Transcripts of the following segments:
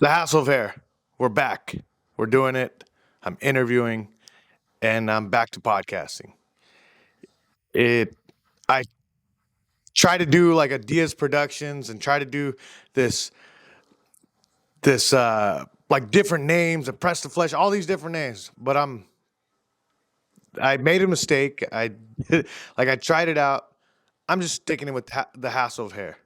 The Hassle of Hair. We're back. We're doing it. I'm interviewing and I'm back to podcasting. It I try to do like a Diaz Productions and try to do this like different names and Press the Flesh, all these different names. But I made a mistake. I like I tried it out. I'm just sticking it with the Hassle of Hair.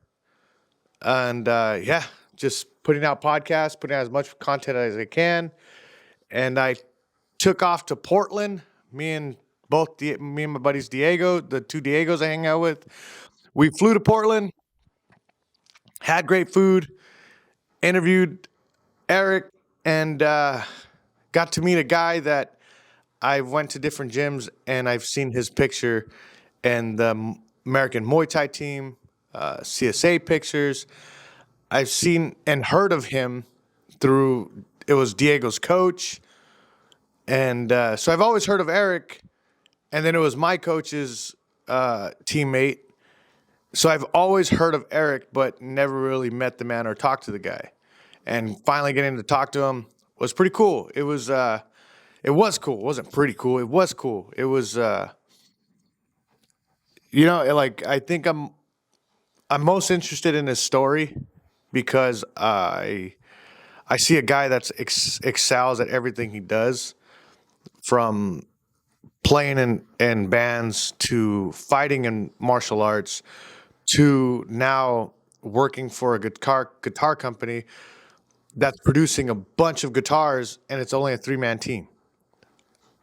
And yeah, just putting out podcasts, putting out as much content as I can. And I took off to Portland. Me and my buddies Diego, the two Diegos I hang out with. We flew to Portland, had great food, interviewed Eric, and got to meet a guy that I went to different gyms and I've seen his picture and the American Muay Thai team, CSA pictures. I've seen and heard of him through it was Diego's coach, and so I've always heard of Eric, and then it was my coach's teammate. So I've always heard of Eric, but never really met the man or talked to the guy. And finally getting to talk to him was pretty cool. It was cool. It wasn't pretty cool. It was cool. It was like I think I'm most interested in his story because I see a guy that's excels at everything he does, from playing in bands to fighting in martial arts to now working for a guitar company that's producing a bunch of guitars and it's only a 3-man team,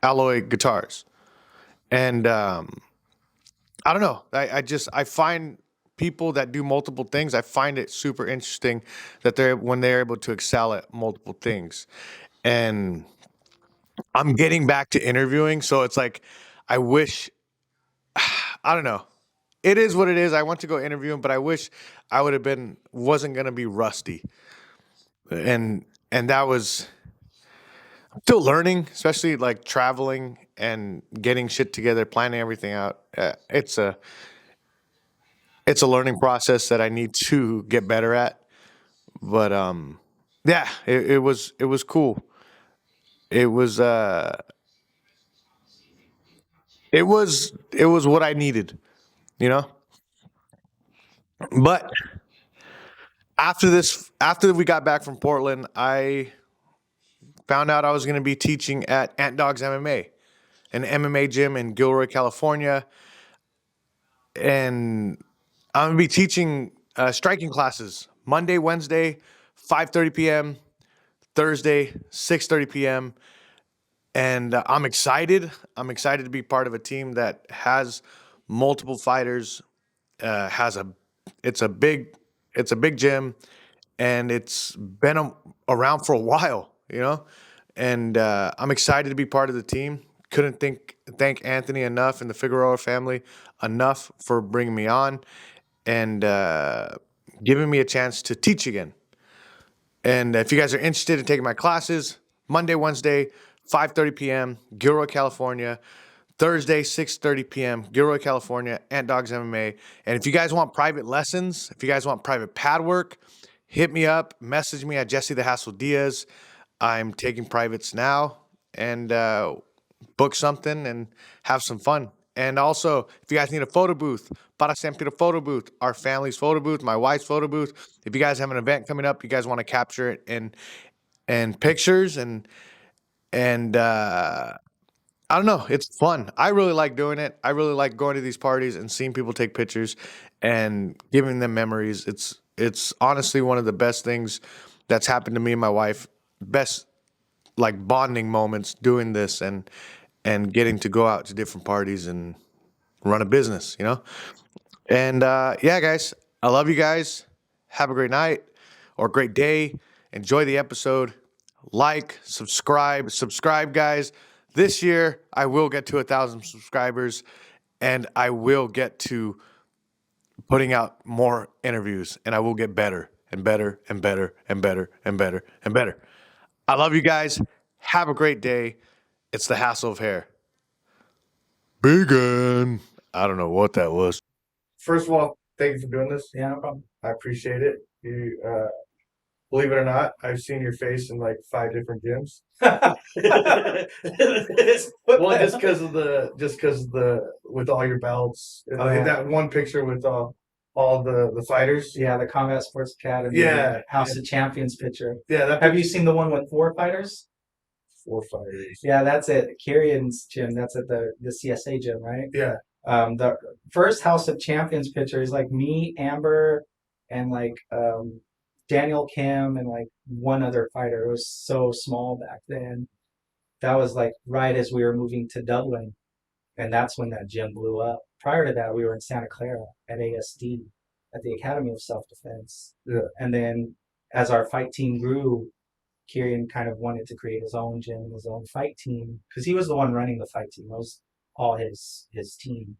Alloy Guitars. And I don't know. I find people that do multiple things. I find it super interesting that they're able to excel at multiple things. And I'm getting back to interviewing, so it's like I wish I don't know. It is what it is. I want to go interview him, but I wish I would have been wasn't gonna be rusty. And that was still learning, especially like traveling and getting shit together, planning everything out. It's a learning process that I need to get better at. But yeah, it was cool. It was it was what I needed, you know. But after we got back from Portland, I found out I was going to be teaching at Ant Dogs MMA, an MMA gym in Gilroy, California, and I'm going to be teaching striking classes Monday, Wednesday, 5:30 p.m., Thursday, 6:30 p.m. And I'm excited. I'm excited to be part of a team that has multiple fighters. Has a it's a big it's a big gym, and it's been around for a while, you know. And I'm excited to be part of the team. Couldn't thank Anthony enough and the Figueroa family enough for bringing me on and giving me a chance to teach again. And if you guys are interested in taking my classes, Monday, Wednesday, 5:30 p.m., Gilroy, California. Thursday, 6:30 p.m., Gilroy, California, Ant Dogs MMA. And if you guys want private lessons, if you guys want private pad work, hit me up, message me at Jesse the Hassle Diaz. I'm taking privates now, and book something and have some fun. And also, if you guys need a photo booth, para siempre photo booth, our family's photo booth, my wife's photo booth. If you guys have an event coming up, you guys want to capture it in pictures and I don't know, it's fun. I really like doing it. I really like going to these parties and seeing people take pictures and giving them memories. It's honestly one of the best things that's happened to me and my wife. Best like bonding moments doing this and getting to go out to different parties and run a business, you know? And yeah, guys, I love you guys. Have a great night or great day. Enjoy the episode. Like, subscribe, guys. This year, I will get to 1,000 subscribers, and I will get to putting out more interviews, and I will get better and better and better and better and better and better. I love you guys. Have a great day. It's the Hassle of Hair. Begin. I don't know what that was. First of all, thank you for doing this. Yeah, no problem. I appreciate it. You Believe it or not, I've seen your face in like 5 different gyms. Well, just because of the with all your belts, Oh yeah, that one picture with all the fighters. yeah, the Combat Sports Academy, Yeah, House of Champions picture. yeah, that Have you picture. seen the one with 4 fighters? 4 fighters. Yeah, that's it. Kieran's gym. That's at the CSA gym, right? Yeah, The first House of Champions picture is like me, Amber, and like Daniel Kim and like one other fighter. It was so small back then. That was like right as we were moving to Dublin, and that's when that gym blew up. Prior to that, we were in Santa Clara at ASD, at the Academy of Self Defense. yeah, And then as our fight team grew, Kieran kind of wanted to create his own gym, his own fight team, because he was the one running the fight team. It was all his team,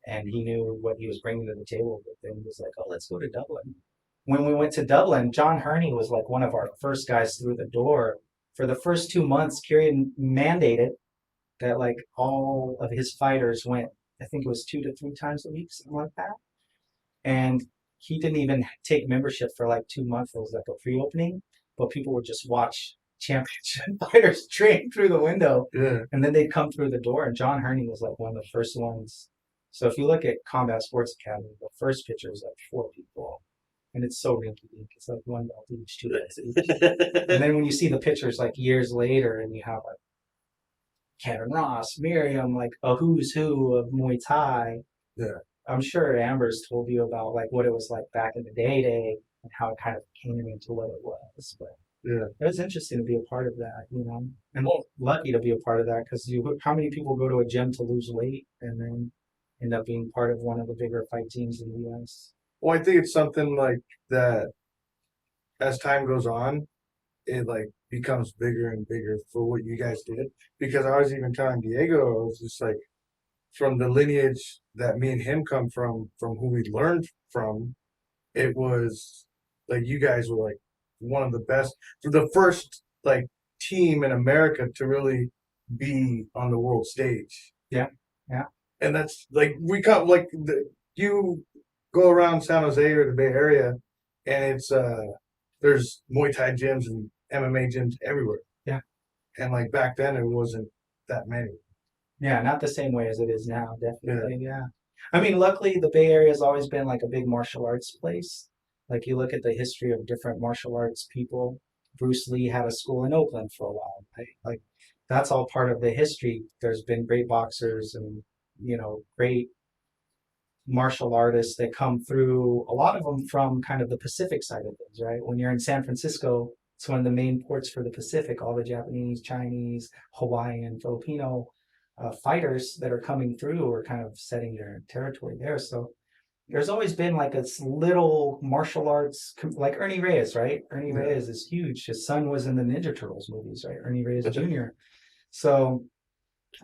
and he knew what he was bringing to the table. But then he was like, "Oh, let's go to Dublin." When we went to Dublin, John Herney was like one of our first guys through the door. For the first 2 months, Kieran mandated that like all of his fighters went. I think it was 2 to 3 times a week, something like that. And he didn't even take membership for like 2 months. It was like a pre-opening, but people would just watch championship fighters train through the window, yeah. and then they'd come through the door. And John Herney was like one of the first ones. So if you look at Combat Sports Academy, the first picture is like 4 people, and it's so rinky-dink. It's like one belt each, 2 belts each. And then when you see the pictures like years later, and you have like Kevin Ross, Miriam, like a who's who of Muay Thai. Yeah. I'm sure Amber's told you about like what it was like back in the day and how it kind of came into what it was. But Yeah. it was interesting to be a part of that, and lucky to be a part of that because how many people go to a gym to lose weight and then end up being part of one of the bigger fight teams in the U.S. Well, I think it's something like that as time goes on, it like becomes bigger and bigger for what you guys did. Because I was even telling Diego, I was just like, from the lineage that me and him come from who we learned from, it was like you guys were like one of the best, the first like team in America to really be on the world stage. Yeah, yeah, And that's like we come like you go around San Jose or the Bay Area, and it's there's Muay Thai gyms and MMA gyms everywhere. yeah. And like back then, it wasn't that many. Yeah, not the same way as it is now, definitely. Yeah. I mean, luckily, the Bay Area has always been like a big martial arts place. Like, you look at the history of different martial arts people. Bruce Lee had a school in Oakland for a while, right? Like, that's all part of the history. There's been great boxers and, great martial artists that come through, a lot of them from kind of the Pacific side of things, right? When you're in San Francisco, it's one of the main ports for the Pacific. All the Japanese, Chinese, Hawaiian, Filipino fighters that are coming through are kind of setting their territory there. So there's always been like a little martial arts, like Ernie Reyes, right? Ernie Reyes is huge. His son was in the Ninja Turtles movies, right? Ernie Reyes Jr. So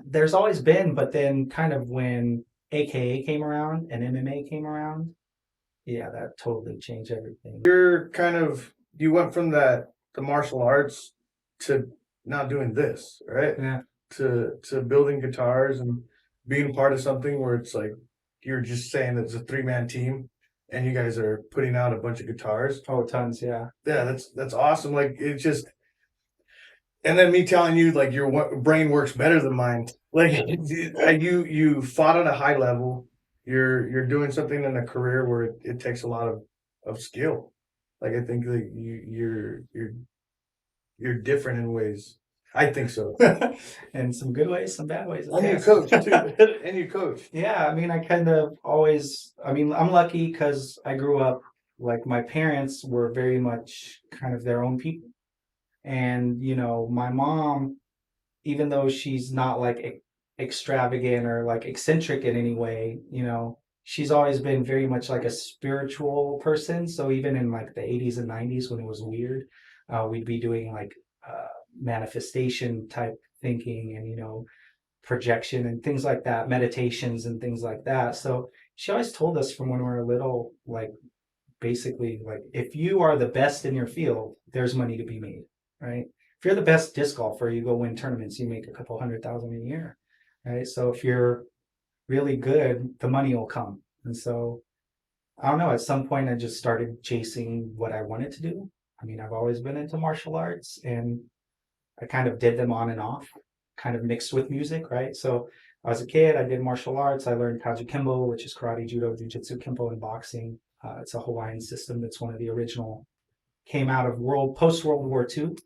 there's always been, but then kind of when AKA came around and MMA came around, yeah, that totally changed everything. You're kind of you went from the martial arts to now doing this, right? Yeah. To building guitars and being part of something where it's like you're just saying that it's a 3-man team and you guys are putting out a bunch of guitars. Oh, tons, yeah. Yeah, that's awesome. Like it's just, and then me telling you like your brain works better than mine. Like you fought at a high level. You're doing something in a career where it takes a lot of skill. Like I think like you're different in ways. I think so. And some good ways, some bad ways. And you coach too. And you coach. Yeah, I mean, I kind of always, I mean, I'm lucky because I grew up, like, my parents were very much kind of their own people. And, my mom, even though she's not like extravagant or like eccentric in any way, she's always been very much like a spiritual person. So even in like the 80s and 90s when it was weird, we'd be doing like manifestation type thinking and, projection and things like that, meditations and things like that. So she always told us from when we were little, like, basically, like, if you are the best in your field, there's money to be made, right? If you're the best disc golfer, you go win tournaments, you make a couple 100,000 a year, right? So if you're really good, the money will come. And so I don't know, at some point I just started chasing what I wanted to do. I mean, I've always been into martial arts, and I kind of did them on and off, kind of mixed with music, right? So I was a kid, I did martial arts. I learned Kajukenbo, which is karate, judo, jujitsu, kempo, and boxing. It's a Hawaiian system. It's one of the original, came out of post World War II,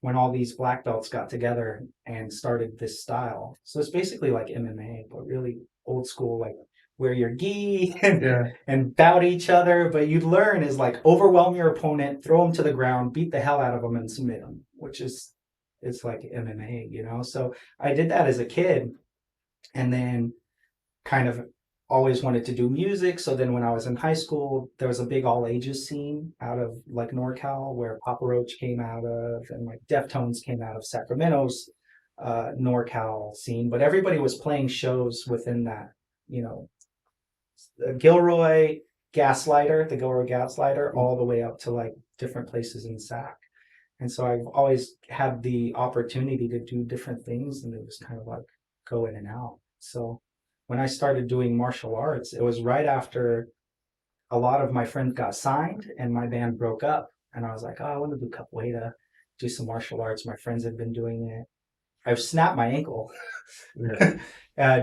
when all these black belts got together and started this style. So it's basically like MMA, but really old school, like wear your gi and bow to each other. But you learn is like overwhelm your opponent, throw them to the ground, beat the hell out of them, and submit them, which is it's like MMA, you know. So I did that as a kid, and then kind of always wanted to do music. So then when I was in high school, there was a big all ages scene out of like NorCal where Papa Roach came out of, and like Deftones came out of Sacramento's NorCal scene. But everybody was playing shows within that, you know, Gilroy Gaslighter, the Gilroy Gaslighter, all the way up to like different places in Sac. And so I've always had the opportunity to do different things, and it was kind of like go in and out. So when I started doing martial arts, it was right after a lot of my friends got signed and my band broke up. And I was like, oh, I want to do capoeira, do some martial arts. My friends had been doing it. I've snapped my ankle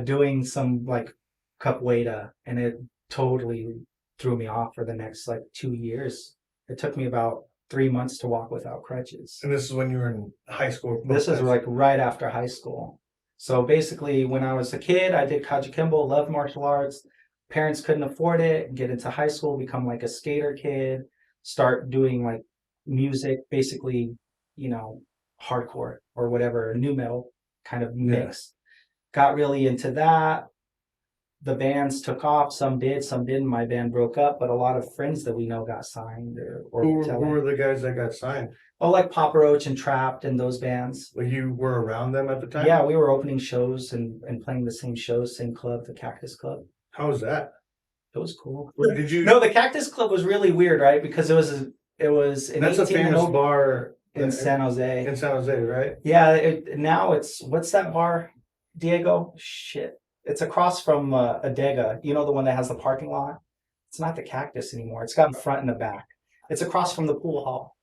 doing some like capoeira, and it totally threw me off for the next like 2 years. It took me about 3 months to walk without crutches. And this is when you were in high school? This is like right after high school. So basically, when I was a kid, I did Kajukenbo, loved martial arts. Parents couldn't afford it. Get into high school, become like a skater kid, start doing like music, basically, you know, hardcore or whatever, new metal kind of mix. Got really into that. The bands took off. Some did, some didn't. My band broke up, but a lot of friends that we know got signed. Who were the guys that got signed? Oh, like Papa Roach and Trapped and those bands. Well, you were around them at the time? Yeah, we were opening shows and playing the same shows, same club, the Cactus Club. How was that? It was cool. Did you? No, the Cactus Club was really weird, right? Because it was an That's a famous bar in San Jose. In San Jose, right? Yeah. Now it's what's that bar, Diego? Shit, it's across from Adega. You know, the one that has the parking lot. It's not the Cactus anymore. It's got a front and a back. It's across from the pool hall.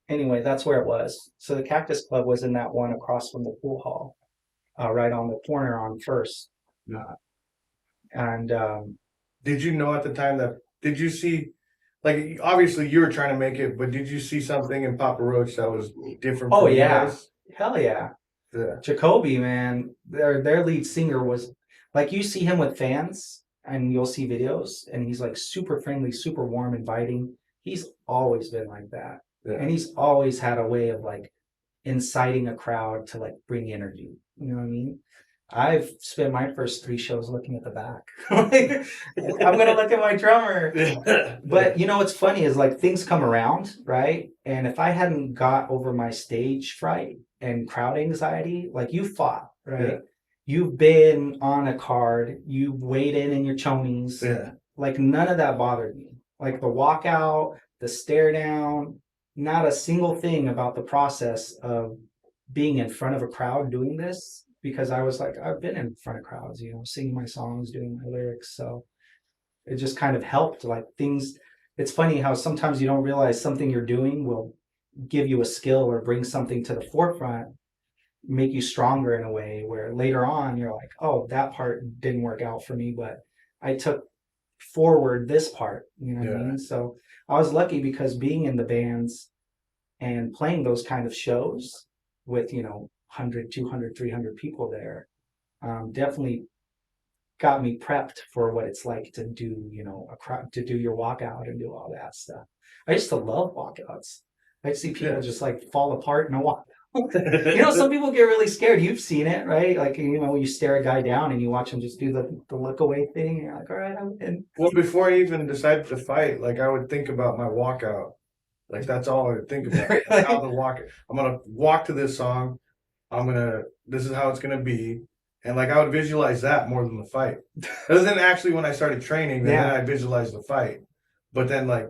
Anyway, that's where it was. So the Cactus Club was in that one across from the pool hall, right on the corner on First. And did you know at the time did you see, like, obviously you were trying to make it, but did you see something in Papa Roach that was different? Oh yeah, guys? Hell yeah. Yeah. Jacoby, man, their lead singer was like, you see him with fans and you'll see videos, and he's like super friendly, super warm, inviting. He's always been like that. Yeah. And he's always had a way of like inciting a crowd to like bring energy. You know what I mean? I've spent my first 3 shows looking at the back. I'm going to look at my drummer. But you know what's funny is like things come around, right? And if I hadn't got over my stage fright and crowd anxiety, like you fought, right? Yeah. You've been on a card, you weighed in your chonies. Yeah. Like none of that bothered me. Like the walkout, the stare down, not a single thing about the process of being in front of a crowd doing this, because I was like, I've been in front of crowds, you know, singing my songs, doing my lyrics. So it just kind of helped. Like things, it's funny how sometimes you don't realize something you're doing will give you a skill or bring something to the forefront, make you stronger in a way where later on you're like, oh, that part didn't work out for me, but I took forward this part, you know what I mean? So I was lucky because being in the bands and playing those kind of shows with, you know, 100, 200, 300 people there, definitely got me prepped for what it's like to do, you know, to do your walkout and do all that stuff. I used to love walkouts. I see people just like fall apart in a walkout. You know, some people get really scared. You've seen it, right? Like, you know, when you stare a guy down and you watch him just do the look away thing, and you're like, all right, I'm in. Well, before I even decided to fight, like I would think about my walkout. Like that's all I would think about. Really? How the walk. I'm gonna walk to this song. This is how it's gonna be. And like I would visualize that more than the fight. Other than actually when I started training, then I visualized the fight. But then like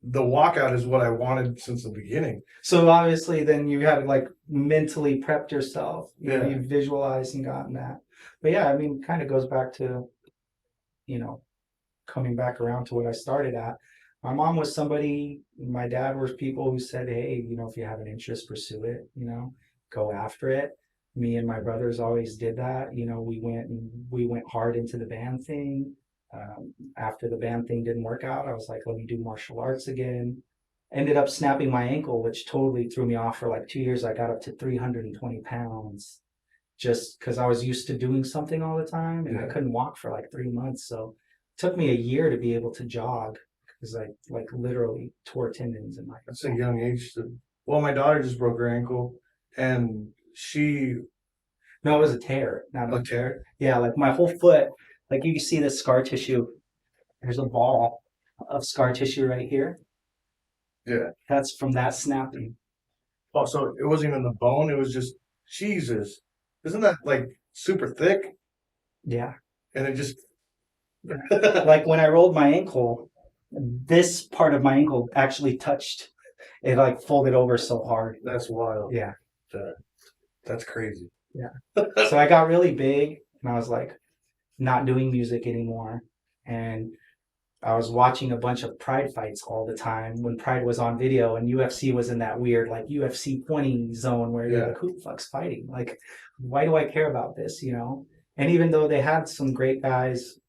the walkout is what I wanted since the beginning. So obviously then you had like mentally prepped yourself. You know, you visualized and gotten that. But yeah, I mean, it kind of goes back to, you know, coming back around to what I started at. My mom was somebody, my dad was people who said, hey, if you have an interest, pursue it, go after it. Me and my brothers always did that. We went hard into the band thing. After the band thing didn't work out, I was like, let me do martial arts again. Ended up snapping my ankle, which totally threw me off for like 2 years. I got up to 320 pounds just because I was used to doing something all the time and I couldn't walk for like 3 months. So it took me a year to be able to jog because I like literally tore tendons in my That's a young age. Well, my daughter just broke her ankle, and she No, it was a tear, not a tear. yeah, like my whole foot. Like you can see the scar tissue. There's a ball of scar tissue right here. Yeah. That's from that snapping. Oh, so it wasn't even the bone. It was just Jesus. Isn't that like super thick? Yeah. And it just Like when I rolled my ankle, this part of my ankle actually touched. It like folded over so hard. That's wild. Yeah. That's crazy. Yeah. So I got really big and I was like not doing music anymore. And I was watching a bunch of Pride fights all the time when Pride was on video and UFC was in that weird like UFC 20 zone where you're like, who the fuck's fighting? Like, why do I care about this? And even though they had some great guys,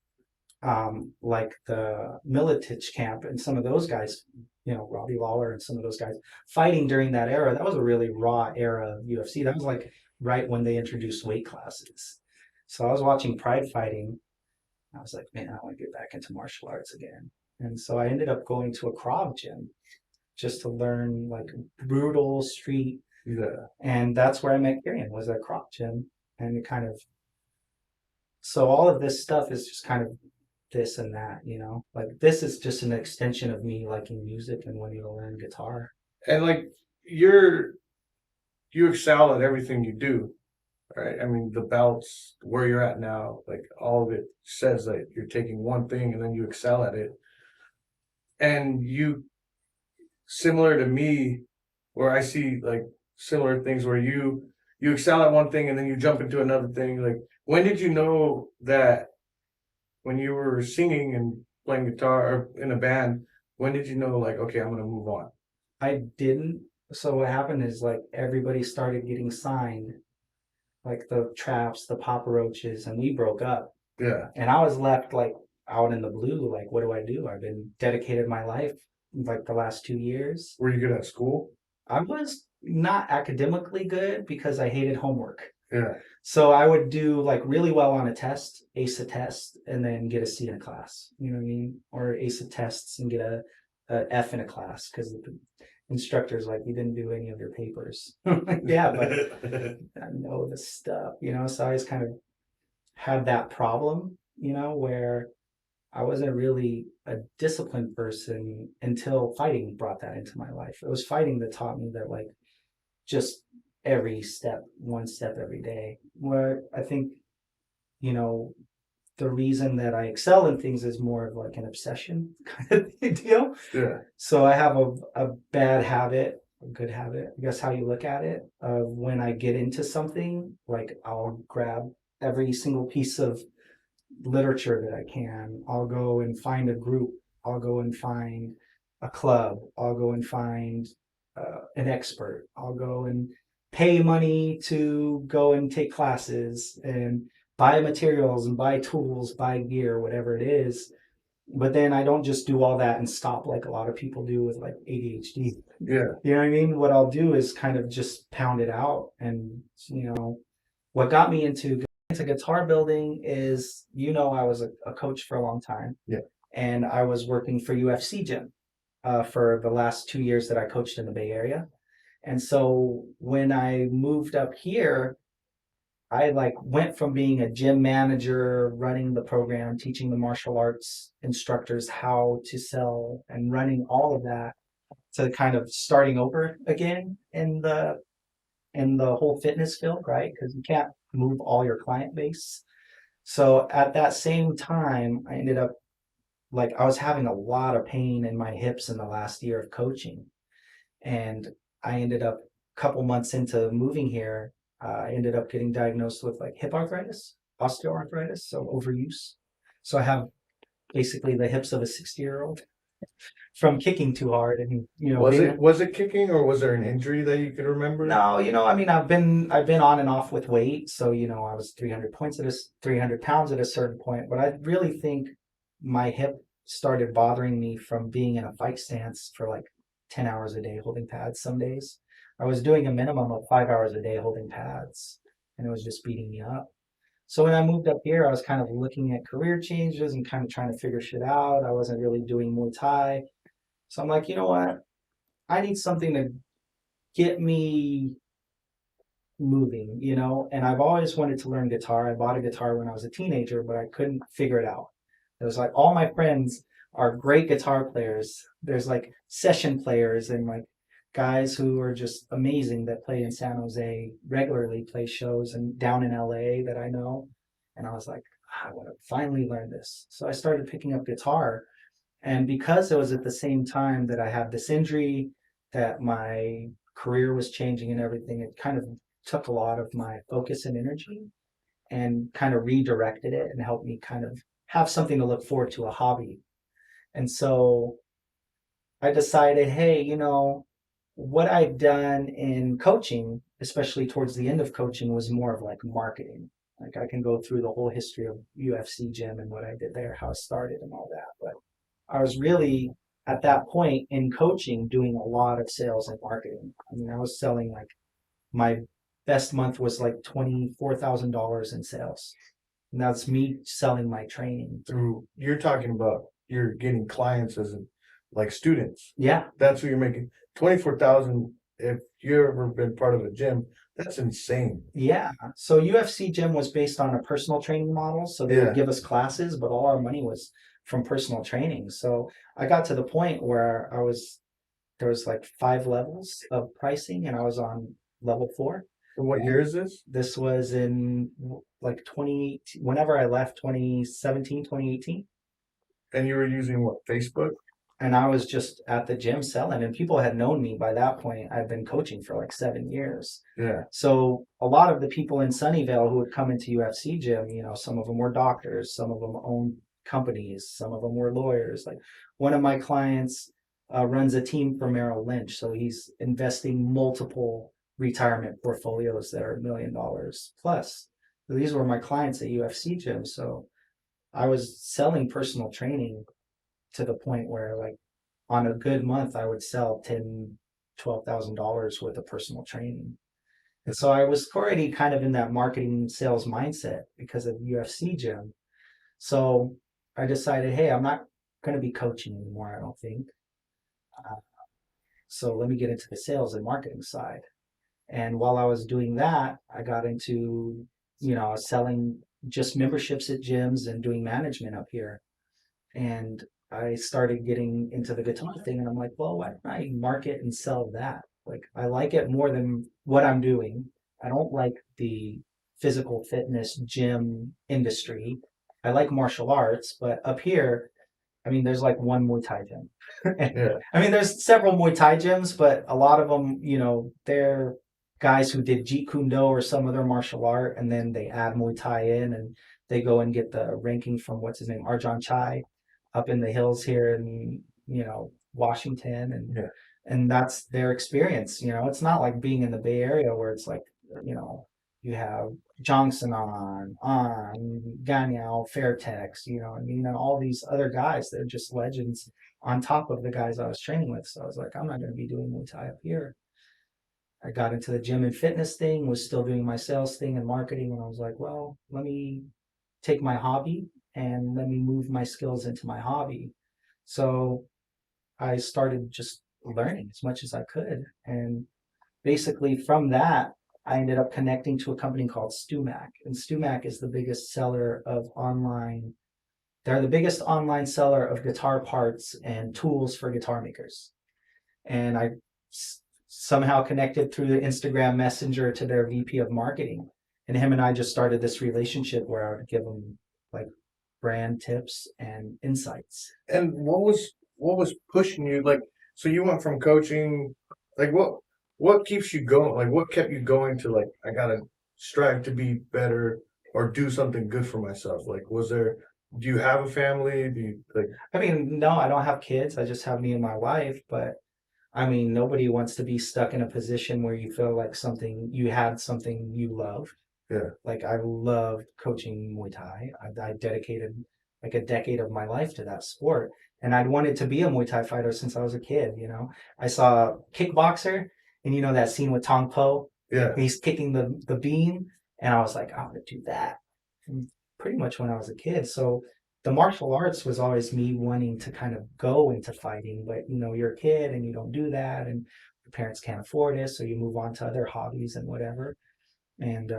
like the Militich camp and some of those guys, Robbie Lawler and some of those guys fighting during that era, that was a really raw era of UFC. That was like right when they introduced weight classes. So I was watching Pride fighting. I was like, man, I want to get back into martial arts again. And so I ended up going to a Krav gym just to learn like brutal street. Yeah. And that's where I met Kieran, was at Krav gym. And it kind of, so all of this stuff is just kind of this and that, like this is just an extension of me liking music and wanting to learn guitar. And like you excel at everything you do, right? I mean, the belts, where you're at now, like all of it says that you're taking one thing and then you excel at it. And you, similar to me, where I see like similar things where you excel at one thing and then you jump into another thing. Like, when did you know that when you were singing and playing guitar or in a band, when did you know like, okay, I'm gonna move on? I didn't. So what happened is like everybody started getting signed, like the Traps, the Papa Roaches, and we broke up. Yeah. And I was left like out in the blue. Like, what do I do? I've been dedicated my life like the last 2 years. Were you good at school? I was not academically good because I hated homework. Yeah. So I would do like really well on a test, ace a test, and then get a C in a class. You know what I mean? Or ace a tests and get a F in a class because the instructor's like, you didn't do any of your papers. Yeah, but I know the stuff, So I always kind of had that problem, where I wasn't really a disciplined person until fighting brought that into my life. It was fighting that taught me that like just every step, one step every day. Where I think, the reason that I excel in things is more of like an obsession kind of deal. Yeah. So I have a bad habit, a good habit, I guess how you look at it, of when I get into something, like I'll grab every single piece of literature that I can. I'll go and find a group. I'll go and find a club. I'll go and find an expert. I'll go and pay money to go and take classes and buy materials and buy tools, buy gear, whatever it is. But then I don't just do all that and stop like a lot of people do with like ADHD. Yeah. You know what I mean? What I'll do is kind of just pound it out. And, what got me into guitar building is, I was a coach for a long time. Yeah. And I was working for UFC Gym for the last 2 years that I coached in the Bay Area. And so when I moved up here, I like went from being a gym manager, running the program, teaching the martial arts instructors how to sell and running all of that, to kind of starting over again in the whole fitness field, right? Because you can't move all your client base. So at that same time, I ended up like I was having a lot of pain in my hips in the last year of coaching. And I ended up a couple months into moving here, I ended up getting diagnosed with like hip arthritis, osteoarthritis, so overuse. So I have basically the hips of a 60-year-old. from kicking too hard and Was it kicking, or was there an injury that you could remember? No, I mean, I've been on and off with weight, so I was 300 pounds at a certain point, but I really think my hip started bothering me from being in a fight stance for like 10 hours a day holding pads some days. I was doing a minimum of 5 hours a day holding pads, and it was just beating me up. So when I moved up here, I was kind of looking at career changes and kind of trying to figure shit out. I wasn't really doing Muay Thai. So I'm like, you know what? I need something to get me moving, and I've always wanted to learn guitar. I bought a guitar when I was a teenager, but I couldn't figure it out. It was like all my friends are great guitar players. There's like session players and like guys who are just amazing that play in San Jose, regularly play shows and down in LA that I know. And I was like, I want to finally learn this. So I started picking up guitar. And because it was at the same time that I had this injury, that my career was changing and everything, it kind of took a lot of my focus and energy and kind of redirected it and helped me kind of have something to look forward to, a hobby. And so I decided, hey, what I've done in coaching, especially towards the end of coaching, was more of like marketing. Like I can go through the whole history of UFC gym and what I did there, how it started and all that. But I was really at that point in coaching doing a lot of sales and marketing. I mean, I was selling like my best month was like $24,000 in sales. And that's me selling my training. You're talking about you're getting clients as like students. Yeah. That's what you're making. 24,000. If you've ever been part of a gym, that's insane. Yeah. So UFC gym was based on a personal training model. So they would give us classes, but all our money was from personal training. So I got to the point where there was like 5 levels of pricing and I was on level 4. And what year is this? This was in like whenever I left, 2017, 2018. And you were using what, Facebook? And I was just at the gym selling, and people had known me by that point. I've been coaching for like 7 years. Yeah. So a lot of the people in Sunnyvale who would come into UFC gym, some of them were doctors, some of them owned companies, some of them were lawyers. Like one of my clients runs a team for Merrill Lynch, so he's investing multiple retirement portfolios that are $1 million plus. So these were my clients at UFC gym. So I was selling personal training to the point where like on a good month I would sell $12,000 worth of personal training. And so I was already kind of in that marketing sales mindset because of UFC gym. So I decided, hey, I'm not going to be coaching anymore, I don't think. So let me get into the sales and marketing side. And while I was doing that, I got into, selling just memberships at gyms and doing management up here. And I started getting into the guitar thing, and I'm like, well, why don't I market and sell that? Like, I like it more than what I'm doing. I don't like the physical fitness gym industry. I like martial arts, but up here, I mean, there's like one Muay Thai gym. Yeah. I mean, there's several Muay Thai gyms, but a lot of them, they're guys who did Jeet Kune Do or some other martial art, and then they add Muay Thai in, and they go and get the ranking from what's his name, Arjan Chai, up in the hills here in Washington, and that's their experience. It's not like being in the Bay Area where it's like you have Johnson on Ganyao, Fairtex, and all these other guys that are just legends on top of the guys I was training with. So I was like, I'm not going to be doing Muay Thai up here. I got into the gym and fitness thing, was still doing my sales thing and marketing, and I was like, well, let me take my hobby and let me move my skills into my hobby. So I started just learning as much as I could. And basically from that, I ended up connecting to a company called StuMac. And StuMac is the biggest seller of online. They're the biggest online seller of guitar parts and tools for guitar makers. And I somehow connected through the Instagram Messenger to their VP of marketing. And him and I just started this relationship where I would give him like brand tips and insights. And what was pushing you? Like, so you went from coaching, like what keeps you going? Like, what kept you going to like, I gotta strive to be better or do something good for myself? Like, was there do you have a family? Do you like? I mean, no, I don't have kids. I just have me and my wife. But I mean, nobody wants to be stuck in a position where you feel like you had something you love. Yeah. Like I loved coaching Muay Thai. I dedicated like a decade of my life to that sport. And I'd wanted to be a Muay Thai fighter since I was a kid, you know. I saw Kickboxer and you know that scene with Tong Po? Yeah. He's kicking the beam and I was like, I want to do that. And pretty much when I was a kid. So the martial arts was always me wanting to kind of go into fighting, but you know, you're a kid and you don't do that and your parents can't afford it, so you move on to other hobbies and whatever. And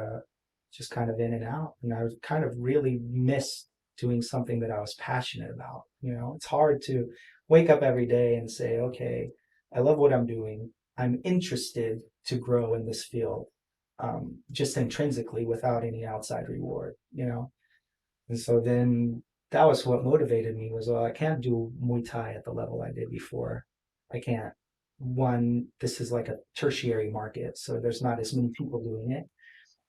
just kind of in and out. And I was kind of really miss doing something that I was passionate about. You know, it's hard to wake up every day and say, okay, I love what I'm doing. I'm interested to grow in this field, just intrinsically without any outside reward, you know? And so then that was what motivated me was, well, I can't do Muay Thai at the level I did before. I can't. One, this is like a tertiary market, so there's not as many people doing it.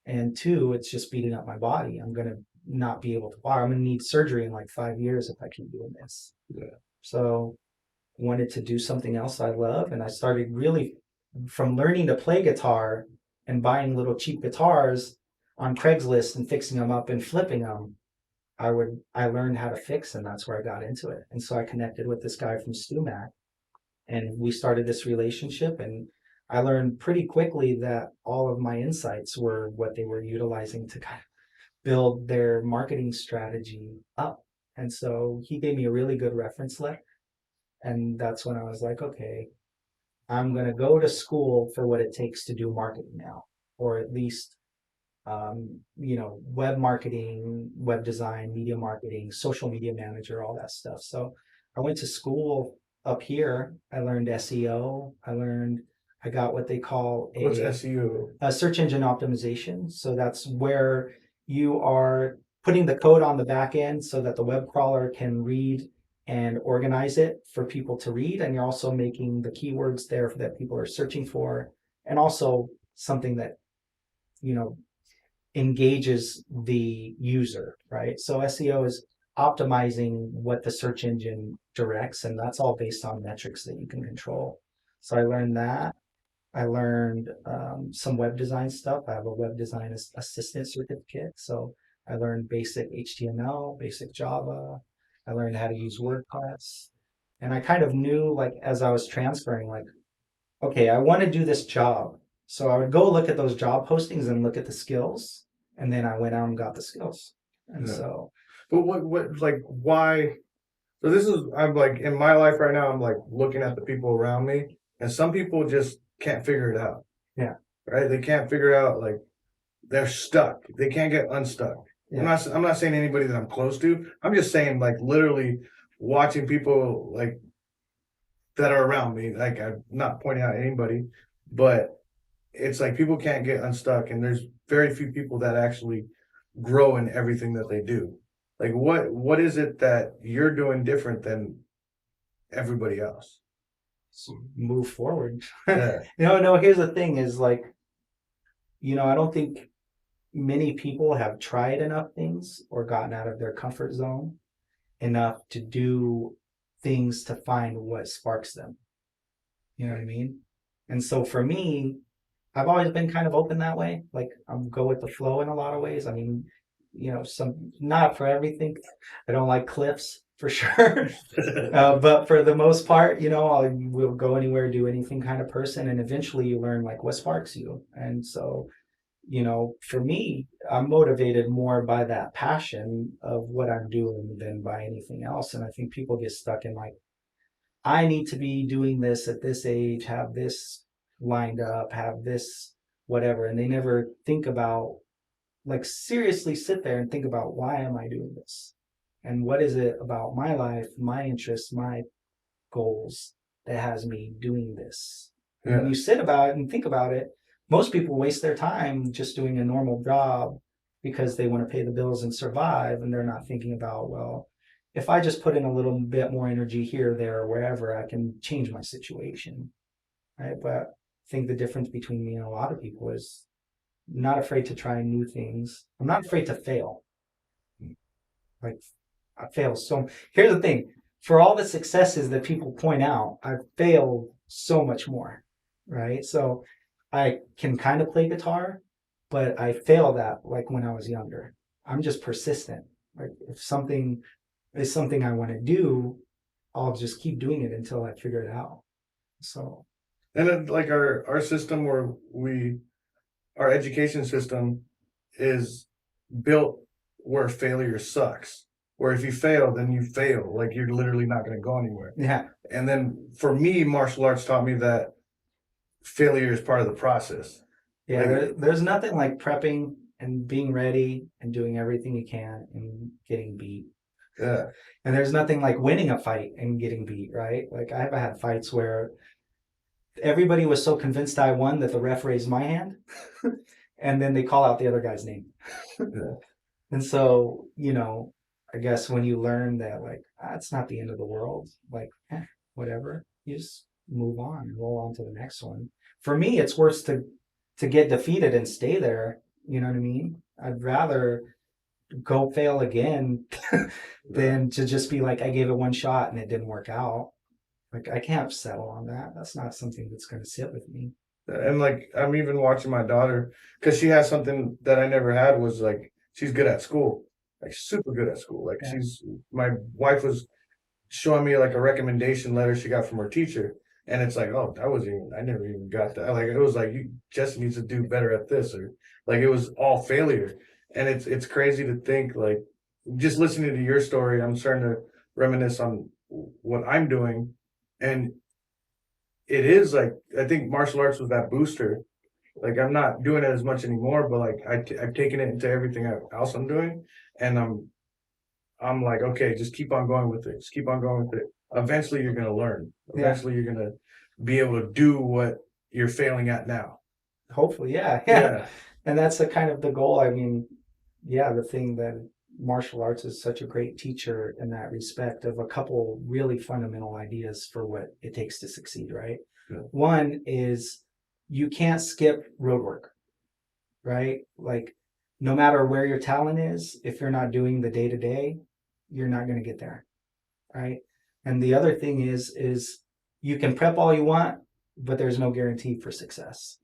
And two, it's just beating up my body. I'm gonna not be able to bar. I'm gonna need surgery in like 5 years if I keep doing this. Yeah. So wanted to do something else I love, and I started really from learning to play guitar and buying little cheap guitars on Craigslist and fixing them up and flipping them. I learned how to fix, and that's where I got into it. And so I connected with this guy from StuMac, and we started this relationship. And I learned pretty quickly that all of my insights were what they were utilizing to kind of build their marketing strategy up. And so he gave me a really good reference letter. And that's when I was like, okay, I'm going to go to school for what it takes to do marketing now, or at least, you know, web marketing, web design, media marketing, social media manager, all that stuff. So I went to school up here. I learned SEO. I got what they call What's SEO? a search engine optimization. So that's where you are putting the code on the back end so that the web crawler can read and organize it for people to read. And you're also making the keywords there that people are searching for, and also something that, you know, engages the user, right? So SEO is optimizing what the search engine directs, and that's all based on metrics that you can control. So I learned that. I learned some web design stuff. I have a web design assistant certificate. So I learned basic HTML, basic Java. I learned how to use WordPress. And I kind of knew, like, as I was transferring, like, okay, I want to do this job. So I would go look at those job postings and look at the skills. And then I went out and got the skills. And Yeah. so, But like, why? So this is, I'm like, in my life right now, I'm like looking at the people around me, and some people just can't figure it out. Yeah. Right? They can't figure out, like, they're stuck. They can't get unstuck. yeah. I'm not saying anybody that I'm close to. I'm just saying, like, literally watching people like that are around me. Like, I'm not pointing out anybody, but it's like people can't get unstuck, and there's very few people that actually grow in everything that they do. Like, what is it that you're doing different than everybody else? So move forward. Yeah. No, here's the thing is like, you know, I don't think many people have tried enough things or gotten out of their comfort zone enough to do things to find what sparks them. You know what I mean? And so for me, I've always been kind of open that way. Like I'm go with the flow in a lot of ways. I mean, you know, some not for everything. I don't like cliffs for sure. But for the most part, you know, I will go anywhere, do anything kind of person. And eventually you learn like what sparks you. And so, you know, for me, I'm motivated more by that passion of what I'm doing than by anything else. And I think people get stuck in like, I need to be doing this at this age, have this lined up, have this whatever. And they never think about, like, seriously sit there and think about why am I doing this? And what is it about my life, my interests, my goals that has me doing this? And when Yeah. you sit about it and think about it, most people waste their time just doing a normal job because they want to pay the bills and survive. And they're not thinking about, well, if I just put in a little bit more energy here, there, or wherever, I can change my situation. Right. But I think the difference between me and a lot of people is not afraid to try new things. I'm not afraid to fail. Like I fail so. Here's the thing: for all the successes that people point out, I've failed so much more, right? So I can kind of play guitar, but I failed at like when I was younger. I'm just persistent. Like if something is something I want to do, I'll just keep doing it until I figure it out. So And then like our system where our education system is built where failure sucks. Where if you fail, then you fail. Like you're literally not going to go anywhere. yeah, And then for me, martial arts taught me that failure is part of the process. yeah. Like, There's nothing like prepping and being ready and doing everything you can and getting beat. yeah, And there's nothing like winning a fight and getting beat, right? Like I've had fights where everybody was so convinced I won that the ref raised my hand, and then they call out the other guy's name. yeah. And so, I guess when you learn that, like, it's not the end of the world, like, whatever, you just move on and roll on to the next one. For me, it's worse to get defeated and stay there. You know what I mean? I'd rather go fail again than to just be like, I gave it one shot and it didn't work out. Like, I can't settle on that. That's not something that's going to sit with me. And like I'm even watching my daughter because she has something that I never had was like she's good at school, like super good at school. Like Yeah. my wife was showing me like a recommendation letter she got from her teacher, and it's like, oh, I never even got that. Like it was like you just needs to do better at this, or like it was all failure, and it's crazy to think like just listening to your story, I'm starting to reminisce on what I'm doing, and it is like I think martial arts was that booster. Like I'm not doing it as much anymore, but like I've taken it into everything else I'm doing, and I'm like, okay, just keep on going with it. Just keep on going with it. Eventually, you're gonna learn. Yeah. Eventually, you're gonna be able to do what you're failing at now. Hopefully, yeah. And that's the kind of the goal. I mean, yeah, the thing that martial arts is such a great teacher in that respect of a couple really fundamental ideas for what it takes to succeed, right? Yeah. One is you can't skip road work, right? Like no matter where your talent is, if you're not doing the day to day, you're not going to get there, right? And the other thing is you can prep all you want, but there's no guarantee for success,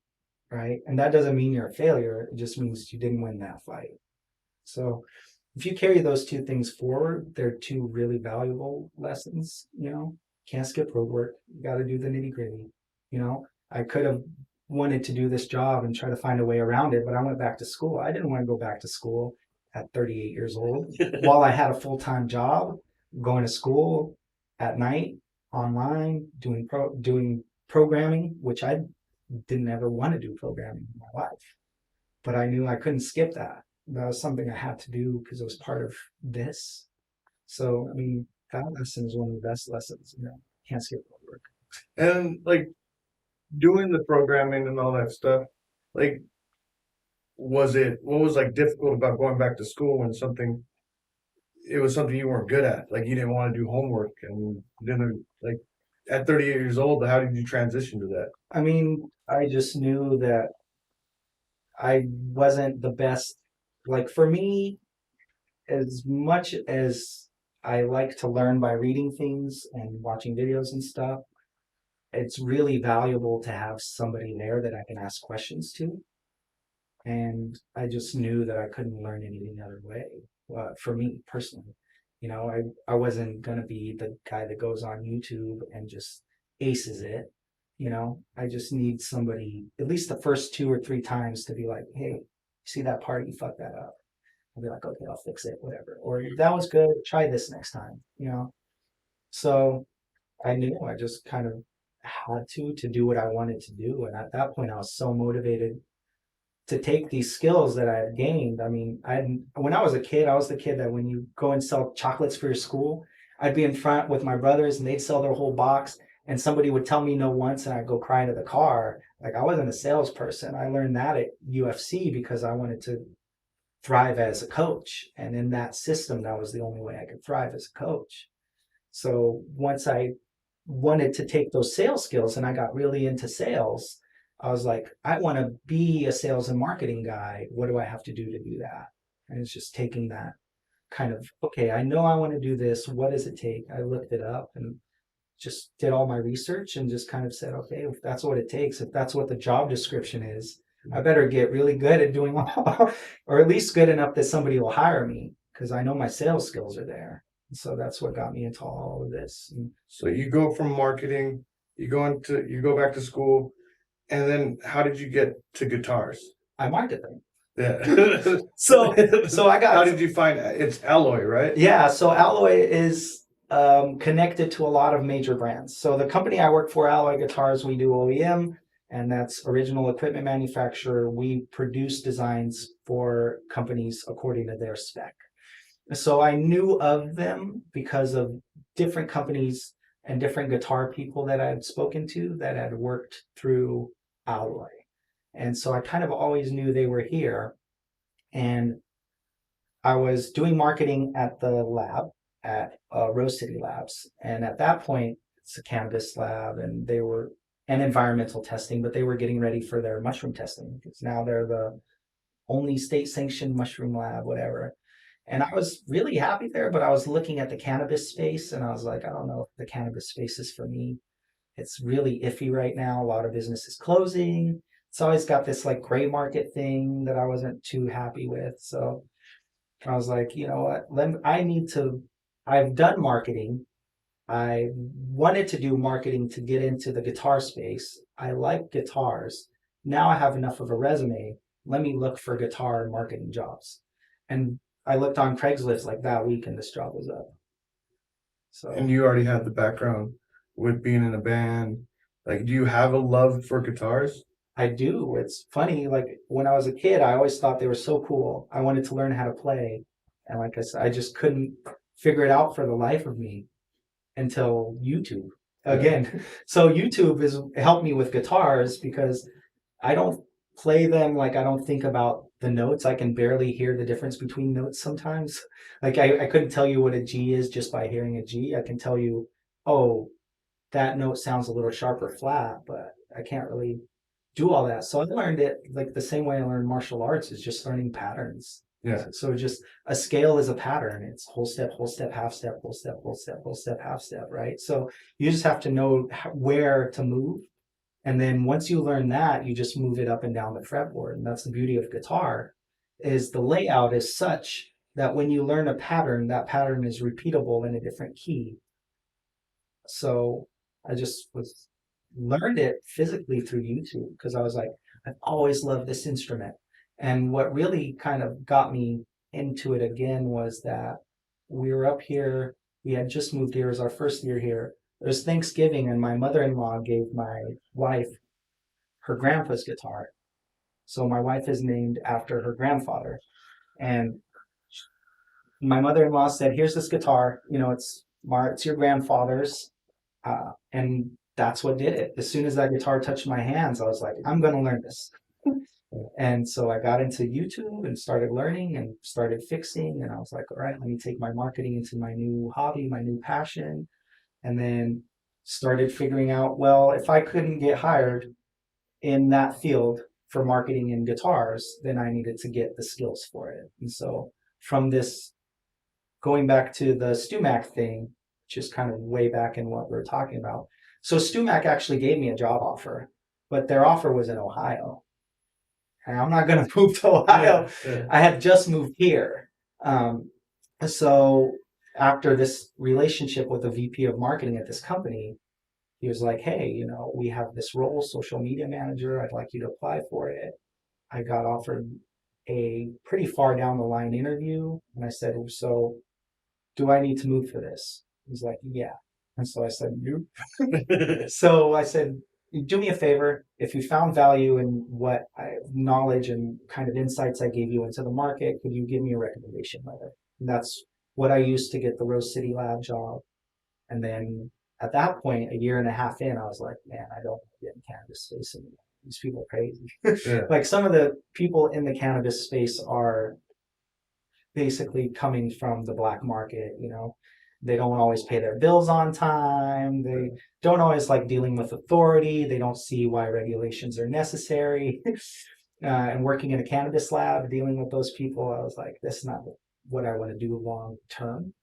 right? And that doesn't mean you're a failure. It just means you didn't win that fight. So if you carry those two things forward, they're two really valuable lessons. Can't skip road work. You got to do the nitty gritty. I could have wanted to do this job and try to find a way around it, but I went back to school. I didn't want to go back to school at 38 years old while I had a full-time job, going to school at night, online, doing programming, which I didn't ever want to do programming in my life. But I knew I couldn't skip that. That was something I had to do because it was part of this. So, I mean, that lesson is one of the best lessons. Can't skip work. And like doing the programming and all that stuff, like what was like difficult about going back to school when it was something you weren't good at, like you didn't want to do homework and didn't like at 38 years old, how did you transition to that? I mean, I just knew that I wasn't the best. Like for me, as much as I like to learn by reading things and watching videos and stuff, it's really valuable to have somebody there that I can ask questions to. And I just knew that I couldn't learn any other way. For me personally, I wasn't gonna be the guy that goes on YouTube and just aces it. I just need somebody at least the first 2 or 3 times to be like, hey, see that part, you fucked that up. I'll be like, okay, I'll fix it, whatever. Or that was good, try this next time. So I knew I just kind of had to do what I wanted to do. And at that point I was so motivated to take these skills that I had gained. I mean, when I was a kid, I was the kid that when you go and sell chocolates for your school, I'd be in front with my brothers and they'd sell their whole box and somebody would tell me no once and I'd go cry into the car. Like I wasn't a salesperson. I learned that at UFC because I wanted to thrive as a coach. And in that system, that was the only way I could thrive as a coach. So once I wanted to take those sales skills and I got really into sales, I was like, I want to be a sales and marketing guy. What do I have to do that? And it's just taking that kind of, okay, I know I want to do this. What does it take? I looked it up and just did all my research and just kind of said, okay, if that's what it takes, if that's what the job description is, I better get really good at doing all, or at least good enough that somebody will hire me because I know my sales skills are there. And so that's what got me into all of this. And So you go from marketing, you go back to school, and then how did you get to guitars? I market them. Yeah. So I got. How did you find it's Alloy, right? Yeah, so Alloy is connected to a lot of major brands. So the company I work for, Alloy Guitars, we do OEM, and that's original equipment manufacturer. We produce designs for companies according to their spec. So I knew of them because of different companies and different guitar people that I had spoken to that had worked through Alloy. And so I kind of always knew they were here. And I was doing marketing at the lab at Rose City Labs. And at that point, it's a cannabis lab and environmental testing, but they were getting ready for their mushroom testing because now they're the only state sanctioned mushroom lab, whatever. And I was really happy there, but I was looking at the cannabis space and I was like, I don't know if the cannabis space is for me. It's really iffy right now. A lot of business is closing. It's always got this like gray market thing that I wasn't too happy with. So I was like, you know what? I've done marketing. I wanted to do marketing to get into the guitar space. I like guitars. Now I have enough of a resume. Let me look for guitar and marketing jobs. And I looked on Craigslist like that week and this job was up. So And you already had the background with being in a band. Like, do you have a love for guitars? I do. It's funny. Like when I was a kid, I always thought they were so cool. I wanted to learn how to play. And like I said, I just couldn't figure it out for the life of me until YouTube again. So YouTube has helped me with guitars because I don't play them like I don't think about the notes. I can barely hear the difference between notes sometimes. Like I couldn't tell you what a G is just by hearing a G. I can tell you, oh, that note sounds a little sharp or flat, but I can't really do all that. So I learned it like the same way I learned martial arts is just learning patterns. Yeah. So just a scale is a pattern. It's whole step, half step, whole step, whole step, half step, right? So you just have to know where to move. And then once you learn that, you just move it up and down the fretboard. And that's the beauty of guitar is the layout is such that when you learn a pattern, that pattern is repeatable in a different key. So I just learned it physically through YouTube because I was like, I've always loved this instrument. And what really kind of got me into it again was that we were up here. We had just moved here. It was our first year here. It was Thanksgiving, and my mother-in-law gave my wife her grandpa's guitar. So my wife is named after her grandfather. And my mother-in-law said, here's this guitar. You know, it's your grandfather's. And that's what did it. As soon as that guitar touched my hands, I was like, I'm going to learn this. And so I got into YouTube and started learning and started fixing. And I was like, all right, let me take my marketing into my new hobby, my new passion. And then started figuring out, well, if I couldn't get hired in that field for marketing and guitars, then I needed to get the skills for it. And so from this, going back to the StuMac thing, which is kind of way back in what we're talking about. So StuMac actually gave me a job offer, but their offer was in Ohio. And I'm not going to move to Ohio. Yeah. I had just moved here. So after this relationship with the VP of marketing at this company, he was like, hey, you know, we have this role, social media manager. I'd like you to apply for it. I got offered a pretty far down the line interview. And I said, so do I need to move for this? He's like, yeah. And so I said, nope. So I said, do me a favor. If you found value in what knowledge and kind of insights I gave you into the market, could you give me a recommendation letter? And that's what I used to get the Rose City Lab job. And then at that point, a year and a half in, I was like, man, I don't get in cannabis space anymore. These people are crazy. Yeah. Like some of the people in the cannabis space are basically coming from the black market, you know. They don't always pay their bills on time. They don't always like dealing with authority. They don't see why regulations are necessary. And working in a cannabis lab, dealing with those people, I was like, this is not what I want to do long term.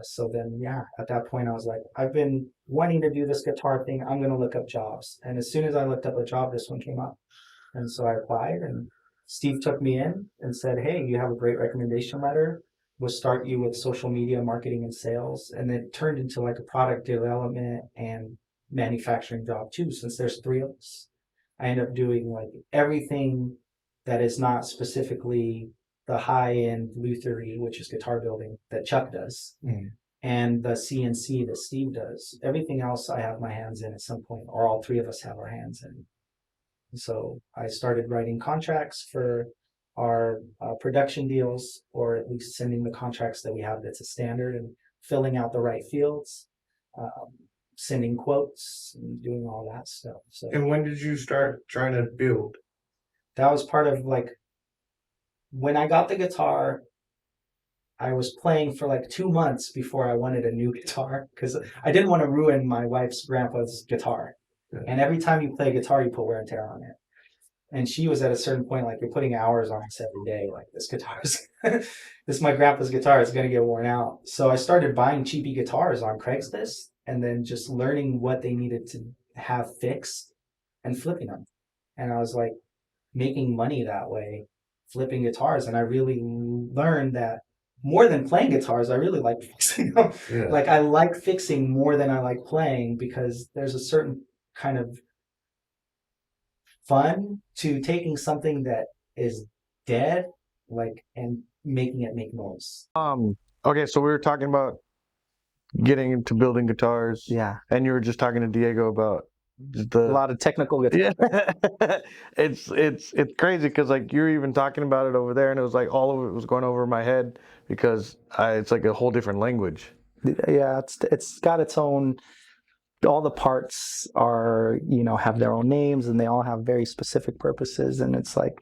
So then, yeah, at that point, I was like, I've been wanting to do this guitar thing. I'm going to look up jobs. And as soon as I looked up a job, this one came up. And so I applied, and Steve took me in and said, hey, you have a great recommendation letter. We'll start you with social media marketing and sales. And then it turned into like a product development and manufacturing job too, since there's three of us. I end up doing like everything that is not specifically the high-end lutherie, which is guitar building, that Chuck does, and the CNC that Steve does. Everything else I have my hands in at some point, or all three of us have our hands in. So I started writing contracts for our production deals, or at least sending the contracts that we have that's a standard, and filling out the right fields, sending quotes, and doing all that stuff. So, And when did you start trying to build? that was part of like, when I got the guitar, I was playing for like 2 months before I wanted a new guitar, because I didn't want to ruin my wife's grandpa's guitar. Yeah. And every time you play a guitar, you put wear and tear on it. And she was at a certain point, like, you're putting hours on this every day. Like, this guitar is, this is my grandpa's guitar. It's going to get worn out. So I started buying cheapy guitars on Craigslist, and then just learning what they needed to have fixed and flipping them. And I was like making money that way, flipping guitars. And I really learned that more than playing guitars, I really like fixing them. Yeah. Like, I like fixing more than I like playing, because there's a certain kind of fun to taking something that is dead, like, and making it make noise. Okay, so we were talking about getting into building guitars. Yeah, And you were just talking to Diego about the a lot of technical guitar. Yeah, it's crazy because like you're even talking about it over there, and it was like all of it was going over my head because it's like a whole different language. Yeah, it's got its own. All the parts are, have their own names, and they all have very specific purposes. And it's like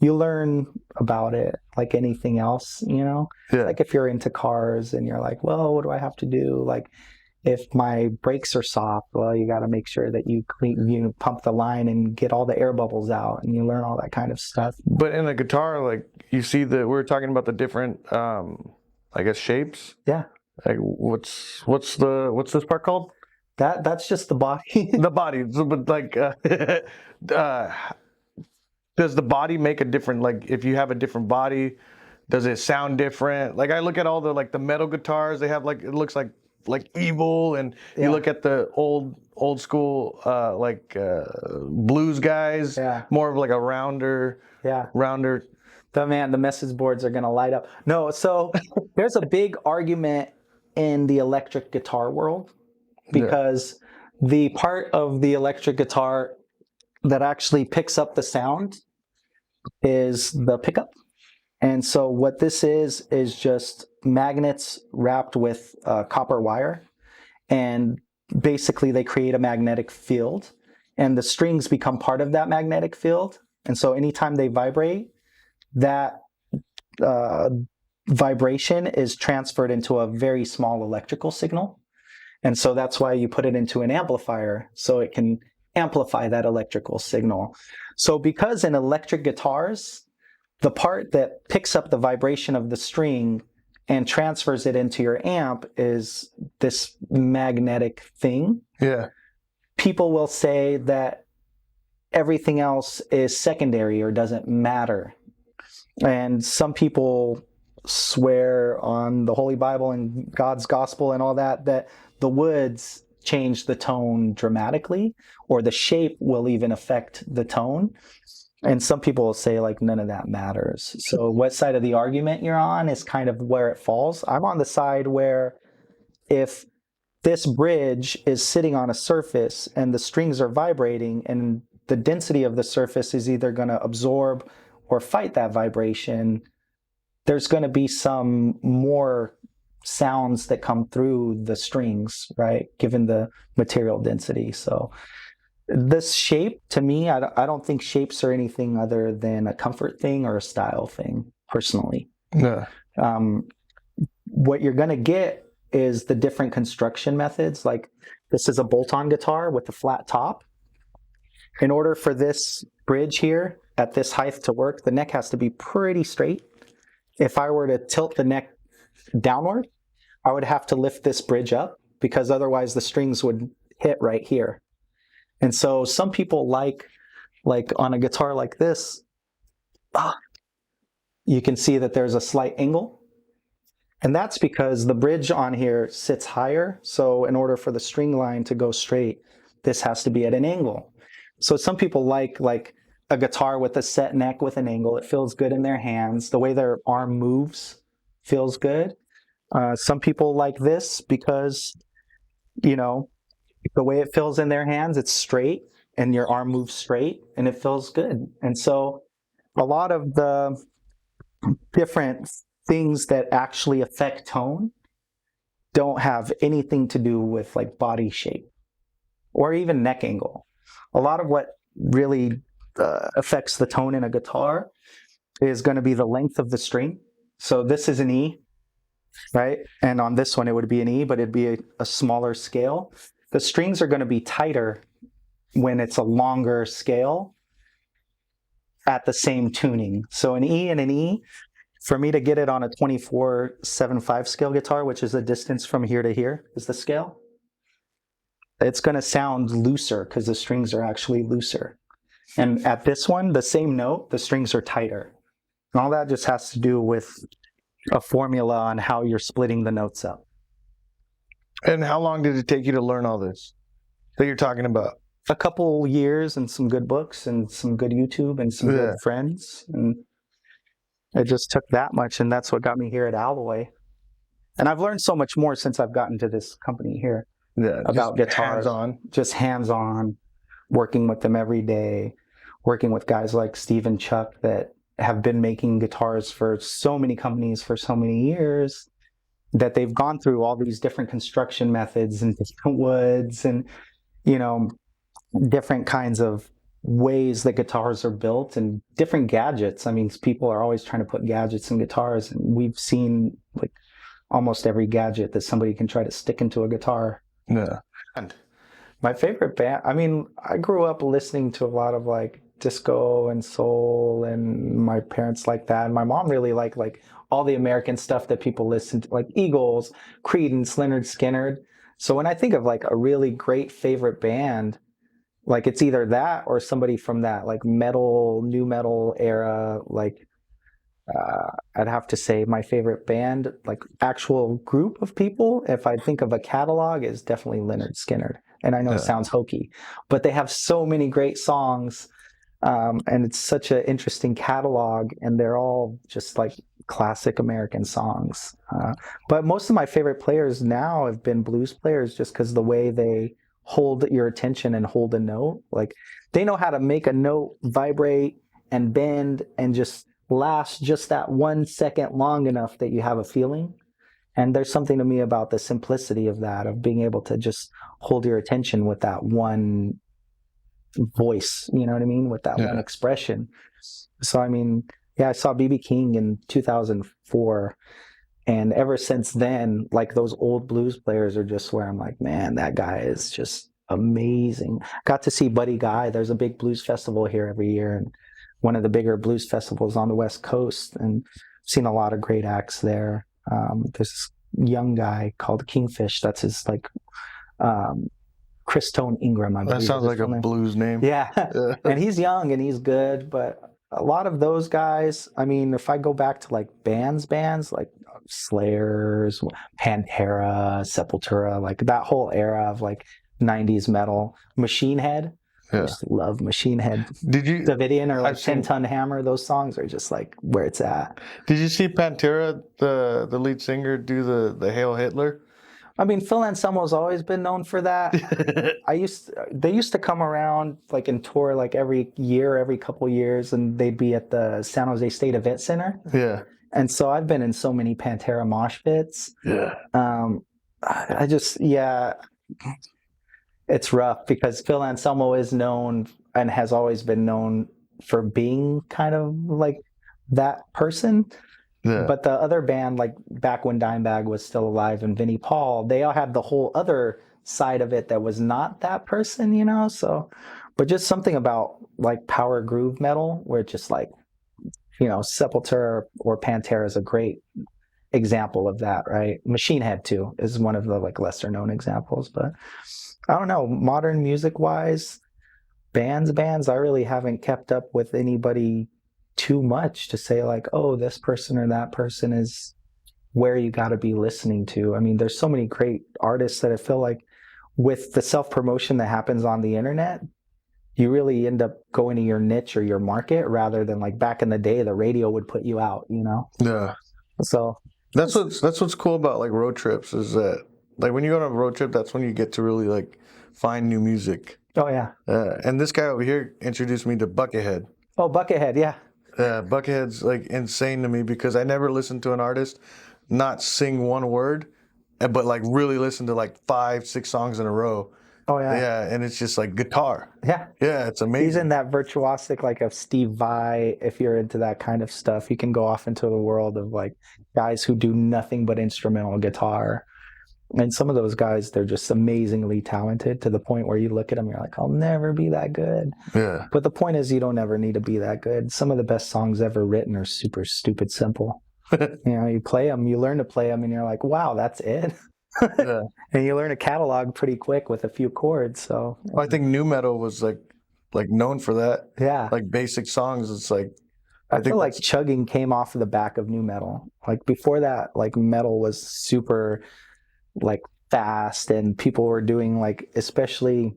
you learn about it like anything else. Yeah. Like if you're into cars and you're like, well, what do I have to do? Like, if my brakes are soft, well, you got to make sure that you pump the line and get all the air bubbles out, and you learn all that kind of stuff. But in a guitar, like you see we were talking about the different, I guess, shapes. Yeah. Like what's this part called? That's just the body. The body. So, but like, does the body make a different? Like, if you have a different body, does it sound different? Like, I look at all the metal guitars. They have like, it looks like evil, and you look at the old school blues guys. Yeah. More of like a rounder. Yeah. Rounder. The message boards are gonna light up. No, so there's a big argument in the electric guitar world, because the part of the electric guitar that actually picks up the sound is the pickup. And so what this is just magnets wrapped with copper wire, and basically they create a magnetic field, and the strings become part of that magnetic field. And so anytime they vibrate, that vibration is transferred into a very small electrical signal. And so that's why you put it into an amplifier, so it can amplify that electrical signal. So because in electric guitars, the part that picks up the vibration of the string and transfers it into your amp is this magnetic thing. Yeah. People will say that everything else is secondary or doesn't matter. And some people swear on the Holy Bible and God's gospel and all that the woods change the tone dramatically, or the shape will even affect the tone. And some people will say like none of that matters. So what side of the argument you're on is kind of where it falls. I'm on the side where if this bridge is sitting on a surface and the strings are vibrating, and the density of the surface is either going to absorb or fight that vibration, there's going to be some more sounds that come through the strings, right? Given the material density. So this shape, to me, I don't think shapes are anything other than a comfort thing or a style thing, personally. Yeah. What you're going to get is the different construction methods. Like, this is a bolt-on guitar with a flat top. In order for this bridge here at this height to work, the neck has to be pretty straight. if I were to tilt the neck downward, I would have to lift this bridge up because otherwise the strings would hit right here. And so some people like on a guitar like this, you can see that there's a slight angle. And that's because the bridge on here sits higher. So in order for the string line to go straight, this has to be at an angle. So some people like a guitar with a set neck with an angle. It feels good in their hands. The way their arm moves feels good. Some people like this because, you know, the way it feels in their hands, it's straight and your arm moves straight and it feels good. And so a lot of the different things that actually affect tone don't have anything to do with like body shape or even neck angle. A lot of what really affects the tone in a guitar is going to be the length of the string. So this is an E, right? And on this one, it would be an E, but it'd be a smaller scale. The strings are going to be tighter when it's a longer scale at the same tuning. So an E and an E, for me to get it on a 24/7/5 scale guitar, which is the distance from here to here is the scale, it's going to sound looser because the strings are actually looser. And at this one, the same note, the strings are tighter. And all that just has to do with a formula on how you're splitting the notes up. And how long did it take you to learn all this that you're talking about? A couple years and some good books and some good YouTube and some good friends. And it just took that much. And that's what got me here at Alloy. And I've learned so much more since I've gotten to this company here about guitars. Just hands-on, working with them every day, working with guys like Steve and Chuck that have been making guitars for so many companies for so many years, that they've gone through all these different construction methods and different woods and, you know, different kinds of ways that guitars are built and different gadgets. I mean, people are always trying to put gadgets in guitars, and we've seen like almost every gadget that somebody can try to stick into a guitar. Yeah. And my favorite band, I mean, I grew up listening to a lot of like disco and soul, and my parents like that. And my mom really liked like all the American stuff that people listen to, like Eagles, Creedence, Lynyrd Skynyrd. So when I think of like a really great favorite band, like it's either that or somebody from that like metal, new metal era. Like I'd have to say my favorite band, like actual group of people, if I think of a catalog, is definitely Lynyrd Skynyrd. And I know it sounds hokey, but they have so many great songs. And it's such an interesting catalog, and they're all just like classic American songs. But most of my favorite players now have been blues players, just because the way they hold your attention and hold a note, like they know how to make a note vibrate and bend and just last just that 1 second long enough that you have a feeling. And there's something to me about the simplicity of that, of being able to just hold your attention with that one voice, you know what I mean? With that one expression. So, I mean, yeah, I saw B.B. King in 2004. And ever since then, like those old blues players are just where I'm like, man, that guy is just amazing. Got to see Buddy Guy. There's a big blues festival here every year, and one of the bigger blues festivals on the West Coast. And seen a lot of great acts there. There's this young guy called Kingfish. That's his like Chris Tone Ingram. I believe that sounds like a blues name. Yeah. And he's young and he's good, but a lot of those guys, I mean, if I go back to like bands like Slayers, Pantera, Sepultura, like that whole era of like 90s metal, Machine Head. I used to love Machine Head. Did you Davidian or like 10 Ton Hammer? Those songs are just like where it's at. Did you see Pantera, the lead singer, do the Hail Hitler? I mean, Phil Anselmo's always been known for that. They used to come around like and tour like every year, every couple years, and they'd be at the San Jose State Event Center. Yeah. And so I've been in so many Pantera mosh pits. Yeah. I just, it's rough because Phil Anselmo is known and has always been known for being kind of like that person. Yeah. But the other band, like back when Dimebag was still alive and Vinnie Paul, they all had the whole other side of it that was not that person, you know? So, but just something about like power groove metal where it just like Sepultura or Pantera is a great example of that, right? Machine Head too is one of the like lesser known examples, but I don't know, modern music wise, bands, I really haven't kept up with anybody too much to say like, oh, this person or that person is where you got to be listening to. I mean, there's so many great artists that I feel like with the self-promotion that happens on the internet, you really end up going to your niche or your market rather than like back in the day, the radio would put you out, Yeah. So That's what's cool about like road trips is that like when you go on a road trip, that's when you get to really like find new music. oh yeah. And this guy over here introduced me to Buckethead. Oh, Buckethead, yeah. Buckethead's like insane to me because I never listened to an artist not sing one word, but like really listen to like 5-6 songs in a row. Oh yeah. Yeah, and it's just like guitar. Yeah. Yeah, it's amazing. He's in that virtuosic, like of Steve Vai. If you're into that kind of stuff, you can go off into the world of like guys who do nothing but instrumental guitar. And some of those guys, they're just amazingly talented to the point where you look at them, you're like, I'll never be that good. Yeah. But the point is, you don't ever need to be that good. Some of the best songs ever written are super stupid simple. You play them, you learn to play them, and you're like, wow, that's it. Yeah. And you learn a catalog pretty quick with a few chords. So I think nu metal was like known for that. yeah, Like basic songs. It's like I feel like chugging came off of the back of nu metal. Like before that, like metal was super like fast, and people were doing like, especially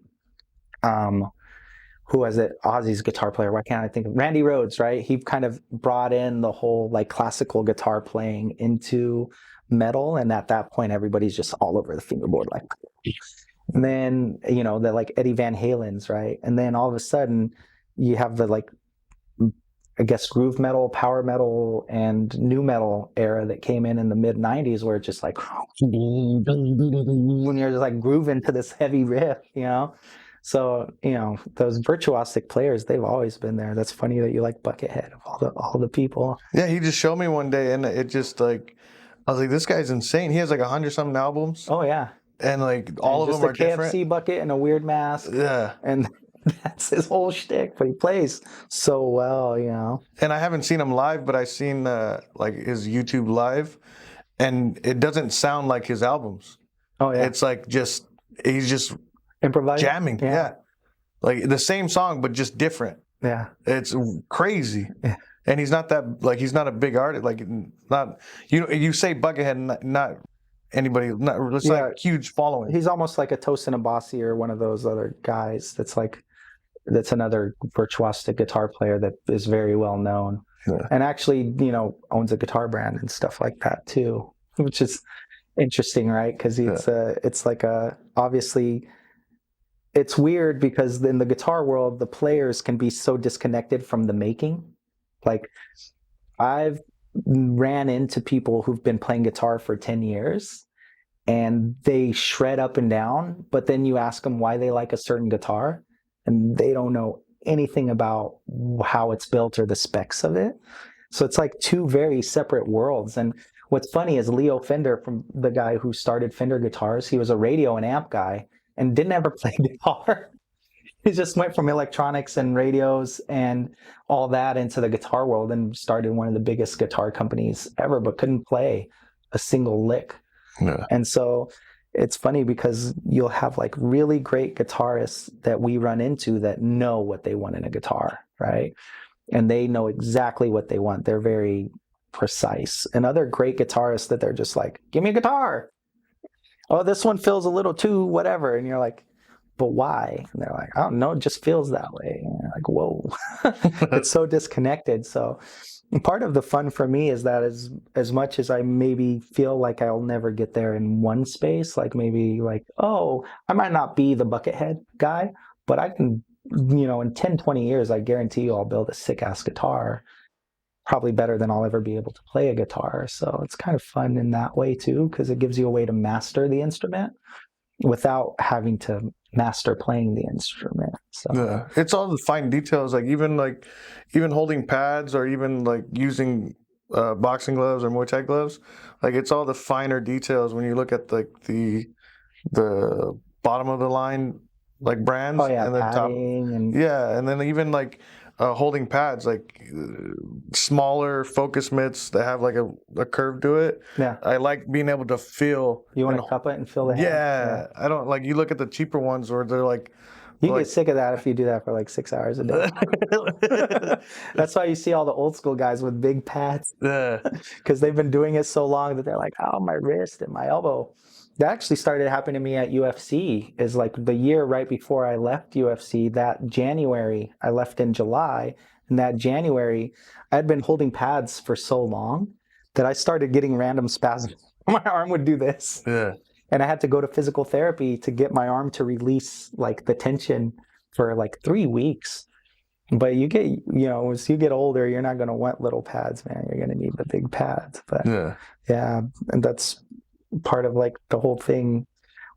who was it? Ozzy's guitar player. Why can't I think of Randy Rhoads, right? He kind of brought in the whole like classical guitar playing into metal, and at that point everybody's just all over the fingerboard like. And then the like Eddie Van Halen's, right? And then all of a sudden you have the like, I guess, groove metal, power metal, and nu metal era that came in the mid 90s, where it's just like when you're just like grooving to this heavy riff, So those virtuosic players, they've always been there. That's funny that you like Buckethead of all the people. Yeah, he just showed me one day, and it just like I was like, this guy's insane. He has like 100-something albums. Oh yeah, and like all of them are different. different. Just a KFC bucket and a weird mask. Yeah, and that's his whole shtick. But he plays so well, And I haven't seen him live, but I've seen like his YouTube live, and it doesn't sound like his albums. Oh yeah, it's like he's just improvising, jamming. Yeah, like the same song but just different. Yeah, it's crazy. Yeah. And he's not that like he's not a big artist. Like not you say Buckethead, not anybody. It's like huge following. He's almost like a Tosin Abasi or one of those other guys. That's another virtuosic guitar player that is very well known, and actually owns a guitar brand and stuff like that too, which is interesting, right? Because it's like obviously. It's weird because in the guitar world, the players can be so disconnected from the making. Like, I've ran into people who've been playing guitar for 10 years and they shred up and down, but then you ask them why they like a certain guitar and they don't know anything about how it's built or the specs of it. So it's like two very separate worlds. And what's funny is Leo Fender, from the guy who started Fender guitars, he was a radio and amp guy and didn't ever play guitar. He just went from electronics and radios and all that into the guitar world and started one of the biggest guitar companies ever, but couldn't play a single lick. Yeah. And so it's funny because you'll have like really great guitarists that we run into that know what they want in a guitar, right? And they know exactly what they want. They're very precise. And other great guitarists that they're just like, give me a guitar. Oh, this one feels a little too whatever. And you're like, but why? And they're like, I don't know, it just feels that way. And you're like, whoa, it's so disconnected. So part of the fun for me is that as much as I maybe feel like I'll never get there in one space, like maybe like, oh, I might not be the Buckethead guy, but I can, in 10, 20 years, I guarantee you I'll build a sick ass guitar, probably better than I'll ever be able to play a guitar. So it's kind of fun in that way too, because it gives you a way to master the instrument without having to master playing the instrument. So yeah, it's all the fine details, like even holding pads or even like using boxing gloves or Muay Thai gloves. Like it's all the finer details when you look at like the bottom of the line like brands. Oh yeah, and then padding and Yeah, and then even like holding pads, like smaller focus mitts that have like a curve to it. yeah. I like being able to feel. You want and- to cup it and feel the hand? Yeah, I don't like. You look at the cheaper ones where they're like. You like, get sick of that if you do that for like 6 hours a day. That's why you see all the old school guys with big pads Yeah, because they've been doing it so long that they're like, oh, my wrist and my elbow. That actually started happening to me at UFC. Is like the year right before I left UFC. That January, I left in July, and that January, I had been holding pads for so long that I started getting random spasms. My arm would do this. yeah. And I had to go to physical therapy to get my arm to release like the tension for like 3 weeks. But you get, as you get older, you're not going to want little pads, man. You're going to need the big pads. But yeah, and that's part of like the whole thing.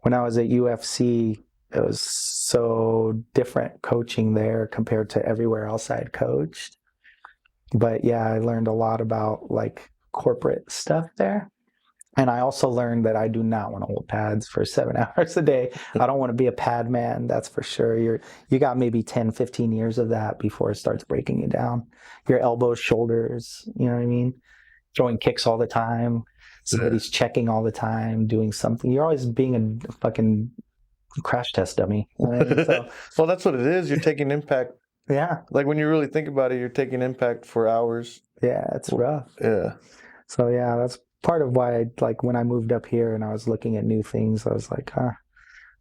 When I was at UFC, it was so different coaching there compared to everywhere else I had coached. But yeah, I learned a lot about like corporate stuff there. And I also learned that I do not want to hold pads for 7 hours a day. I don't want to be a pad man, that's for sure. You got maybe 10, 15 years of that before it starts breaking you down. Your elbows, shoulders, you know what I mean? Throwing kicks all the time. Somebody's checking all the time, doing something. You're always being a fucking crash test dummy. You know what I mean? So, Well, that's what it is. You're taking impact. yeah. Like when you really think about it, you're taking impact for hours. Yeah, it's rough. Yeah. So yeah, that's part of why like when I moved up here and I was looking at new things, I was like, I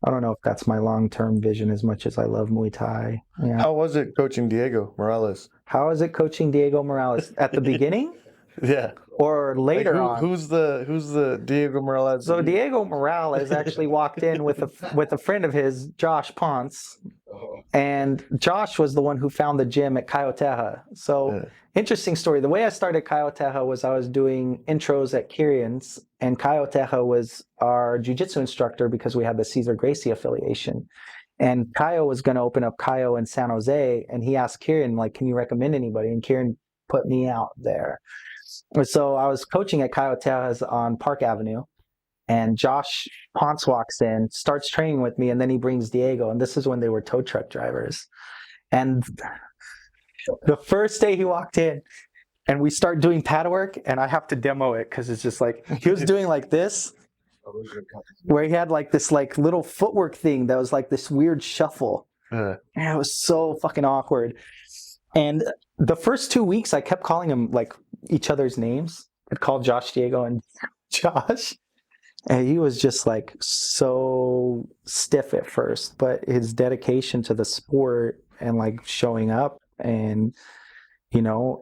don't know if that's my long-term vision as much as I love Muay Thai. Yeah. How was it coaching Diego Morales? How is it coaching Diego Morales at the beginning Yeah. or later on? Who's the Diego Morales? So Diego Morales actually walked in with a friend of his, Josh Ponce, and Josh was the one who found the gym at Cayoteja. So interesting story. The way I started Cayoteja was I was doing intros at Kirian's, and Cayoteja was our jiu-jitsu instructor because we had the Cesar Gracie affiliation. And Cayo was going to open up Cayo in San Jose, and he asked Kieran, like, can you recommend anybody? And Kieran put me out there. So I was coaching at Cayoteja's on Park Avenue, and Josh Ponce walks in, starts training with me, and then he brings Diego. And this is when they were tow truck drivers. And the first day he walked in, and we start doing pad work, and I have to demo it because it's just like, he was doing like this, where he had like this like little footwork thing that was like this weird shuffle. And it was so fucking awkward. And the first 2 weeks, I kept calling him like each other's names. I'd call Josh Diego and Josh. And he was just like so stiff at first, but his dedication to the sport and like showing up, and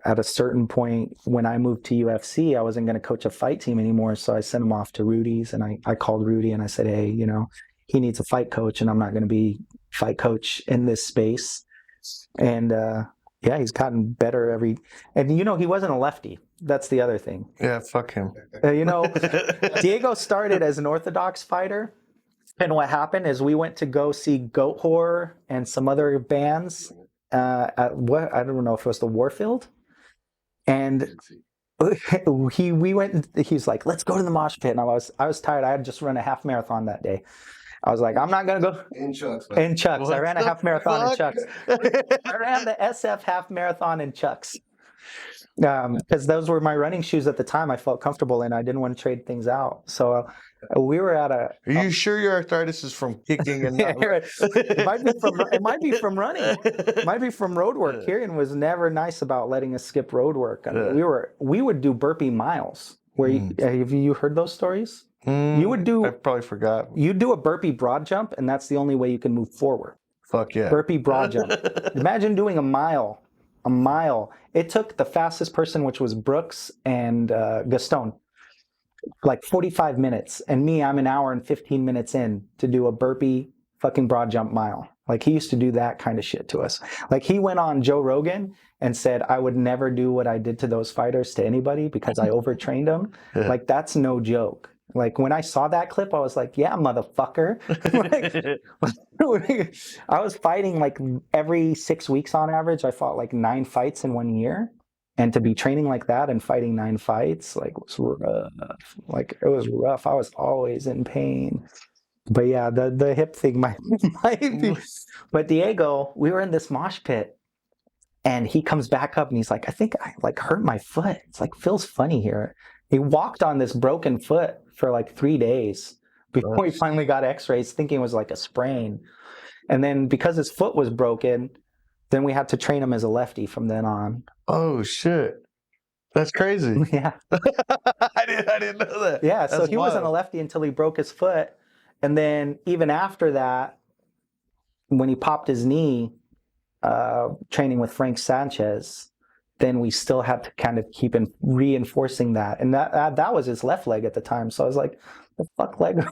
at a certain point when I moved to UFC, I wasn't going to coach a fight team anymore. So I sent him off to Rudy's, and I called Rudy and I said, hey, he needs a fight coach, and I'm not going to be fight coach in this space. And yeah, he's gotten better and he wasn't a lefty. That's the other thing. Yeah, fuck him. Diego started as an orthodox fighter. And what happened is we went to go see Goat Horror and some other bands at what, I don't know if it was the Warfield. And we went, he's like, let's go to the mosh pit. And I was tired. I had just run a half marathon that day. I was like, I'm not going to go. In Chucks. In Chucks. I ran a half marathon in Chucks. I ran the SF half marathon in Chucks. Because those were my running shoes at the time I felt comfortable in. I didn't want to trade things out. So we were at a... Are you sure your arthritis is from kicking and not... it might be from running. It might be from road work. Kieran was never nice about letting us skip road work. I mean, we would do burpee miles. Have you heard those stories? You would do... I probably forgot. You do a burpee broad jump, and that's the only way you can move forward. Fuck yeah. Burpee broad jump. Imagine doing a mile. A mile. It took the fastest person, which was Brooks and Gaston, like 45 minutes. And me, I'm an hour and 15 minutes in to do a burpee fucking broad jump mile. Like, he used to do that kind of shit to us. Like, he went on Joe Rogan and said, I would never do what I did to those fighters to anybody because I overtrained them. Yeah. Like, that's no joke. Like, when I saw that clip, I was like, yeah, motherfucker. I was fighting like every 6 weeks on average. I fought like 9 fights in 1 year. And to be training like that and fighting 9 fights, like, was rough. Like, it was rough. I was always in pain. But yeah, the hip thing might be. But Diego, we were in this mosh pit, and he comes back up and he's like, I think I like hurt my foot. It's like, feels funny here. He walked on this broken foot for like 3 days before he finally got x-rays, thinking it was like a sprain. And then because his foot was broken, then we had to train him as a lefty from then on. Oh shit. That's crazy. Yeah. I didn't know that. Yeah, so That's he wasn't a wild. lefty until he broke his foot. And then even after that, when he popped his knee, training with Frank Sanchez, then we still had to kind of keep reinforcing that. And that was his left leg at the time. So I was like, the fuck leg?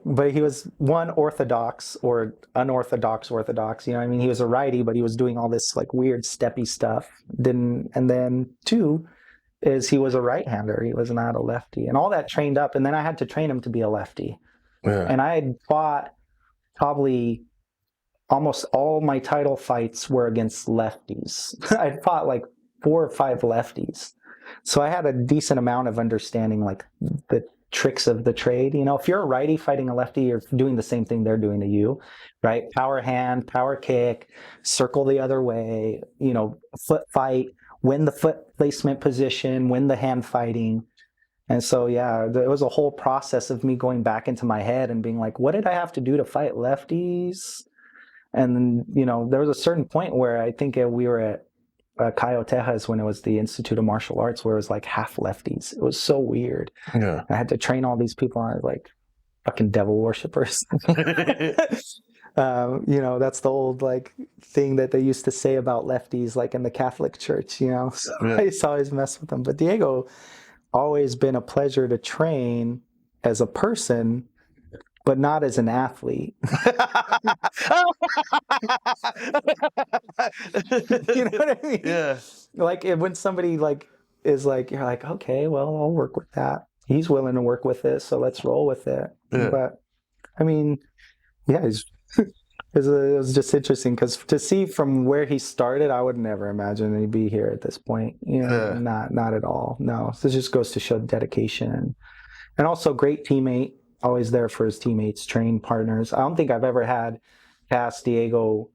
But he was one orthodox or unorthodox orthodox. You know what I mean? He was a righty, but he was doing all this like weird steppy stuff. And then two is he was a right-hander. He was not a lefty. And all that trained up. And then I had to train him to be a lefty. Yeah. And I had fought probably almost all my title fights were against lefties. I'd fought like 4 or 5 lefties. So I had a decent amount of understanding, like the tricks of the trade. You know, if you're a righty fighting a lefty, you're doing the same thing they're doing to you, right? Power hand, power kick, circle the other way, you know, foot fight, win the foot placement position, win the hand fighting. And so, yeah, there was a whole process of me going back into my head and being like, what did I have to do to fight lefties? And then, you know, there was a certain point where I think we were at Cayo Tejas when it was the Institute of Martial Arts, where it was like half lefties. It was so weird. Yeah. I had to train all these people on like fucking devil worshippers. You know, that's the old like thing that they used to say about lefties, like in the Catholic Church, you know. So Yeah. I used to always mess with them. But Diego, always been a pleasure to train as a person, but not as an athlete. You know what I mean? Yeah. Like when somebody like is like, you're like, okay, well, I'll work with that. He's willing to work with it, so let's roll with it. Yeah. But I mean, yeah, it was just interesting because to see from where he started, I would never imagine he'd be here at this point. You know, Yeah. not at all. No, this just goes to show dedication and also great teammate, always there for his teammates, trained partners. I don't think I've ever had to ask Diego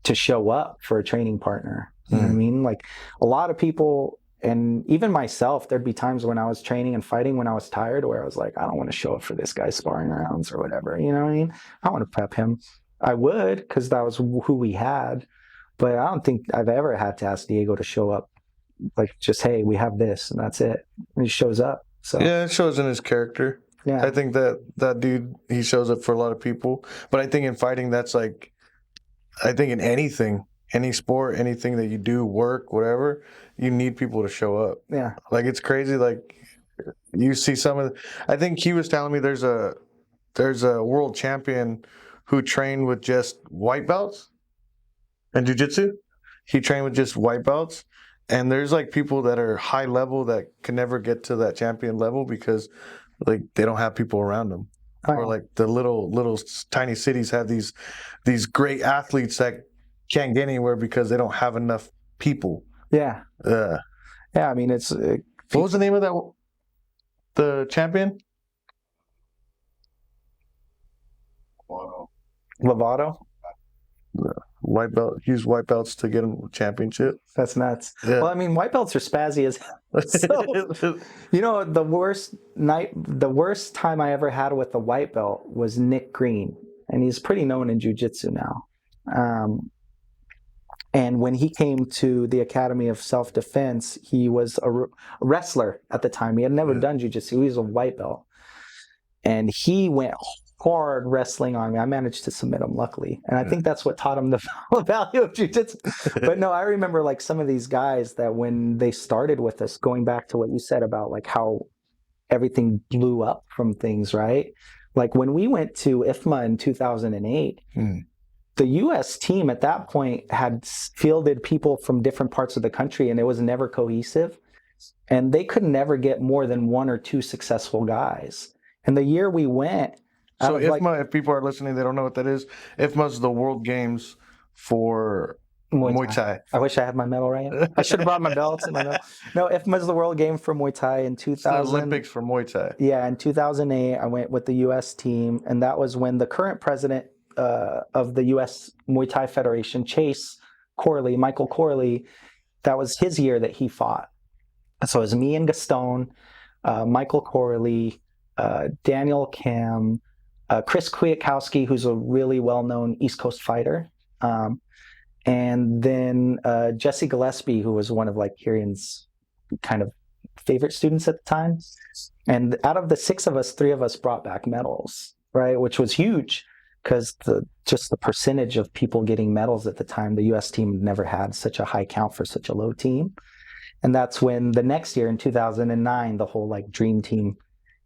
to show up for a training partner. You know what I mean? Like a lot of people, and even myself, there'd be times when I was training and fighting when I was tired where I was like, I don't want to show up for this guy's sparring rounds or whatever. You know what I mean? I want to prep him. I would, because that was who we had. But I don't think I've ever had to ask Diego to show up. Like just, hey, we have this, and that's it. And he shows up. So Yeah, it shows in his character. yeah. I think that dude, he shows up for a lot of people. But I think in fighting, that's like, I think in anything, any sport, anything that you do, work, whatever, you need people to show up. Yeah. Like it's crazy. Like you see some of I think he was telling me there's a world champion who trained with just white belts in jiu-jitsu. He trained with just white belts. And there's like people that are high level that can never get to that champion level because like they don't have people around them. Or like the little tiny cities have these great athletes that can't get anywhere because they don't have enough people. Yeah. Yeah. I mean, it's What was the name of the champion? Lovato. White belt. Use white belts to get him a championship. That's nuts. Yeah. Well, I mean, white belts are spazzy as so, you know, the worst time I ever had with the white belt was Nick Green, and he's pretty known in jiu-jitsu now. And when he came to the Academy of Self-Defense, he was a wrestler at the time. He had never done jiu-jitsu. He was a white belt. And he went hard wrestling on me. I managed to submit him, luckily. And I think that's what taught him the value of jiu-jitsu. But no, I remember like some of these guys that when they started with us, going back to what you said about like how everything blew up from things, right? Like when we went to IFMA in 2008, the U.S. team at that point had fielded people from different parts of the country, and it was never cohesive. And they could never get more than 1 or 2 successful guys. And the year we went, so IFMA, if people are listening, they don't know what that is. IFMA is the World Games for Muay Thai. I wish I had my medal right. I should have brought my belts and my medal. No, IFMA is the world game for Muay Thai in It's the 2000. Olympics for Muay Thai. Yeah, in 2008, I went with the U.S. team, and that was when the current president of the U.S. Muay Thai Federation, Michael Corley, that was his year that he fought. So it was me and Gaston, Michael Corley, Daniel Kim, Chris Kwiatkowski, who's a really well-known East Coast fighter, and then Jesse Gillespie, who was one of like Kieran's kind of favorite students at the time. And out of the 6 of us, 3 of us brought back medals, right? Which was huge because just the percentage of people getting medals at the time, the U.S. team never had such a high count for such a low team. And that's when the next year in 2009, the whole like dream team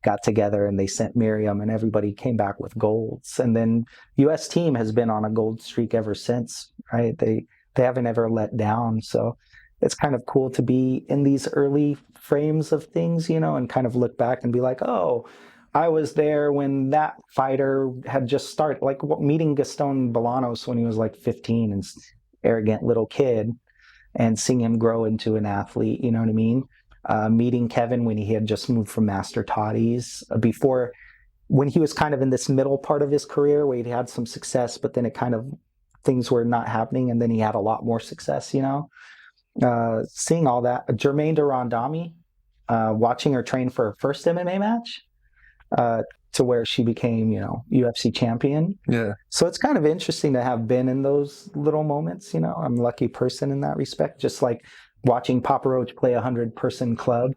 got together and they sent Miriam and everybody came back with golds. And then U.S. team has been on a gold streak ever since, right? They haven't ever let down. So it's kind of cool to be in these early frames of things, you know, and kind of look back and be like, oh, I was there when that fighter had just started, like meeting Gaston Bolanos when he was like 15 and arrogant little kid, and seeing him grow into an athlete, you know what I mean? Meeting Kevin when he had just moved from Master Toddies, before, when he was kind of in this middle part of his career where he'd had some success, but then it kind of, things were not happening, and then he had a lot more success, you know? Seeing all that. Jermaine Durandami, watching her train for her first MMA match, to where she became, you know, UFC champion. Yeah. So it's kind of interesting to have been in those little moments, you know. I'm a lucky person in that respect. Just like watching Papa Roach play 100-person club,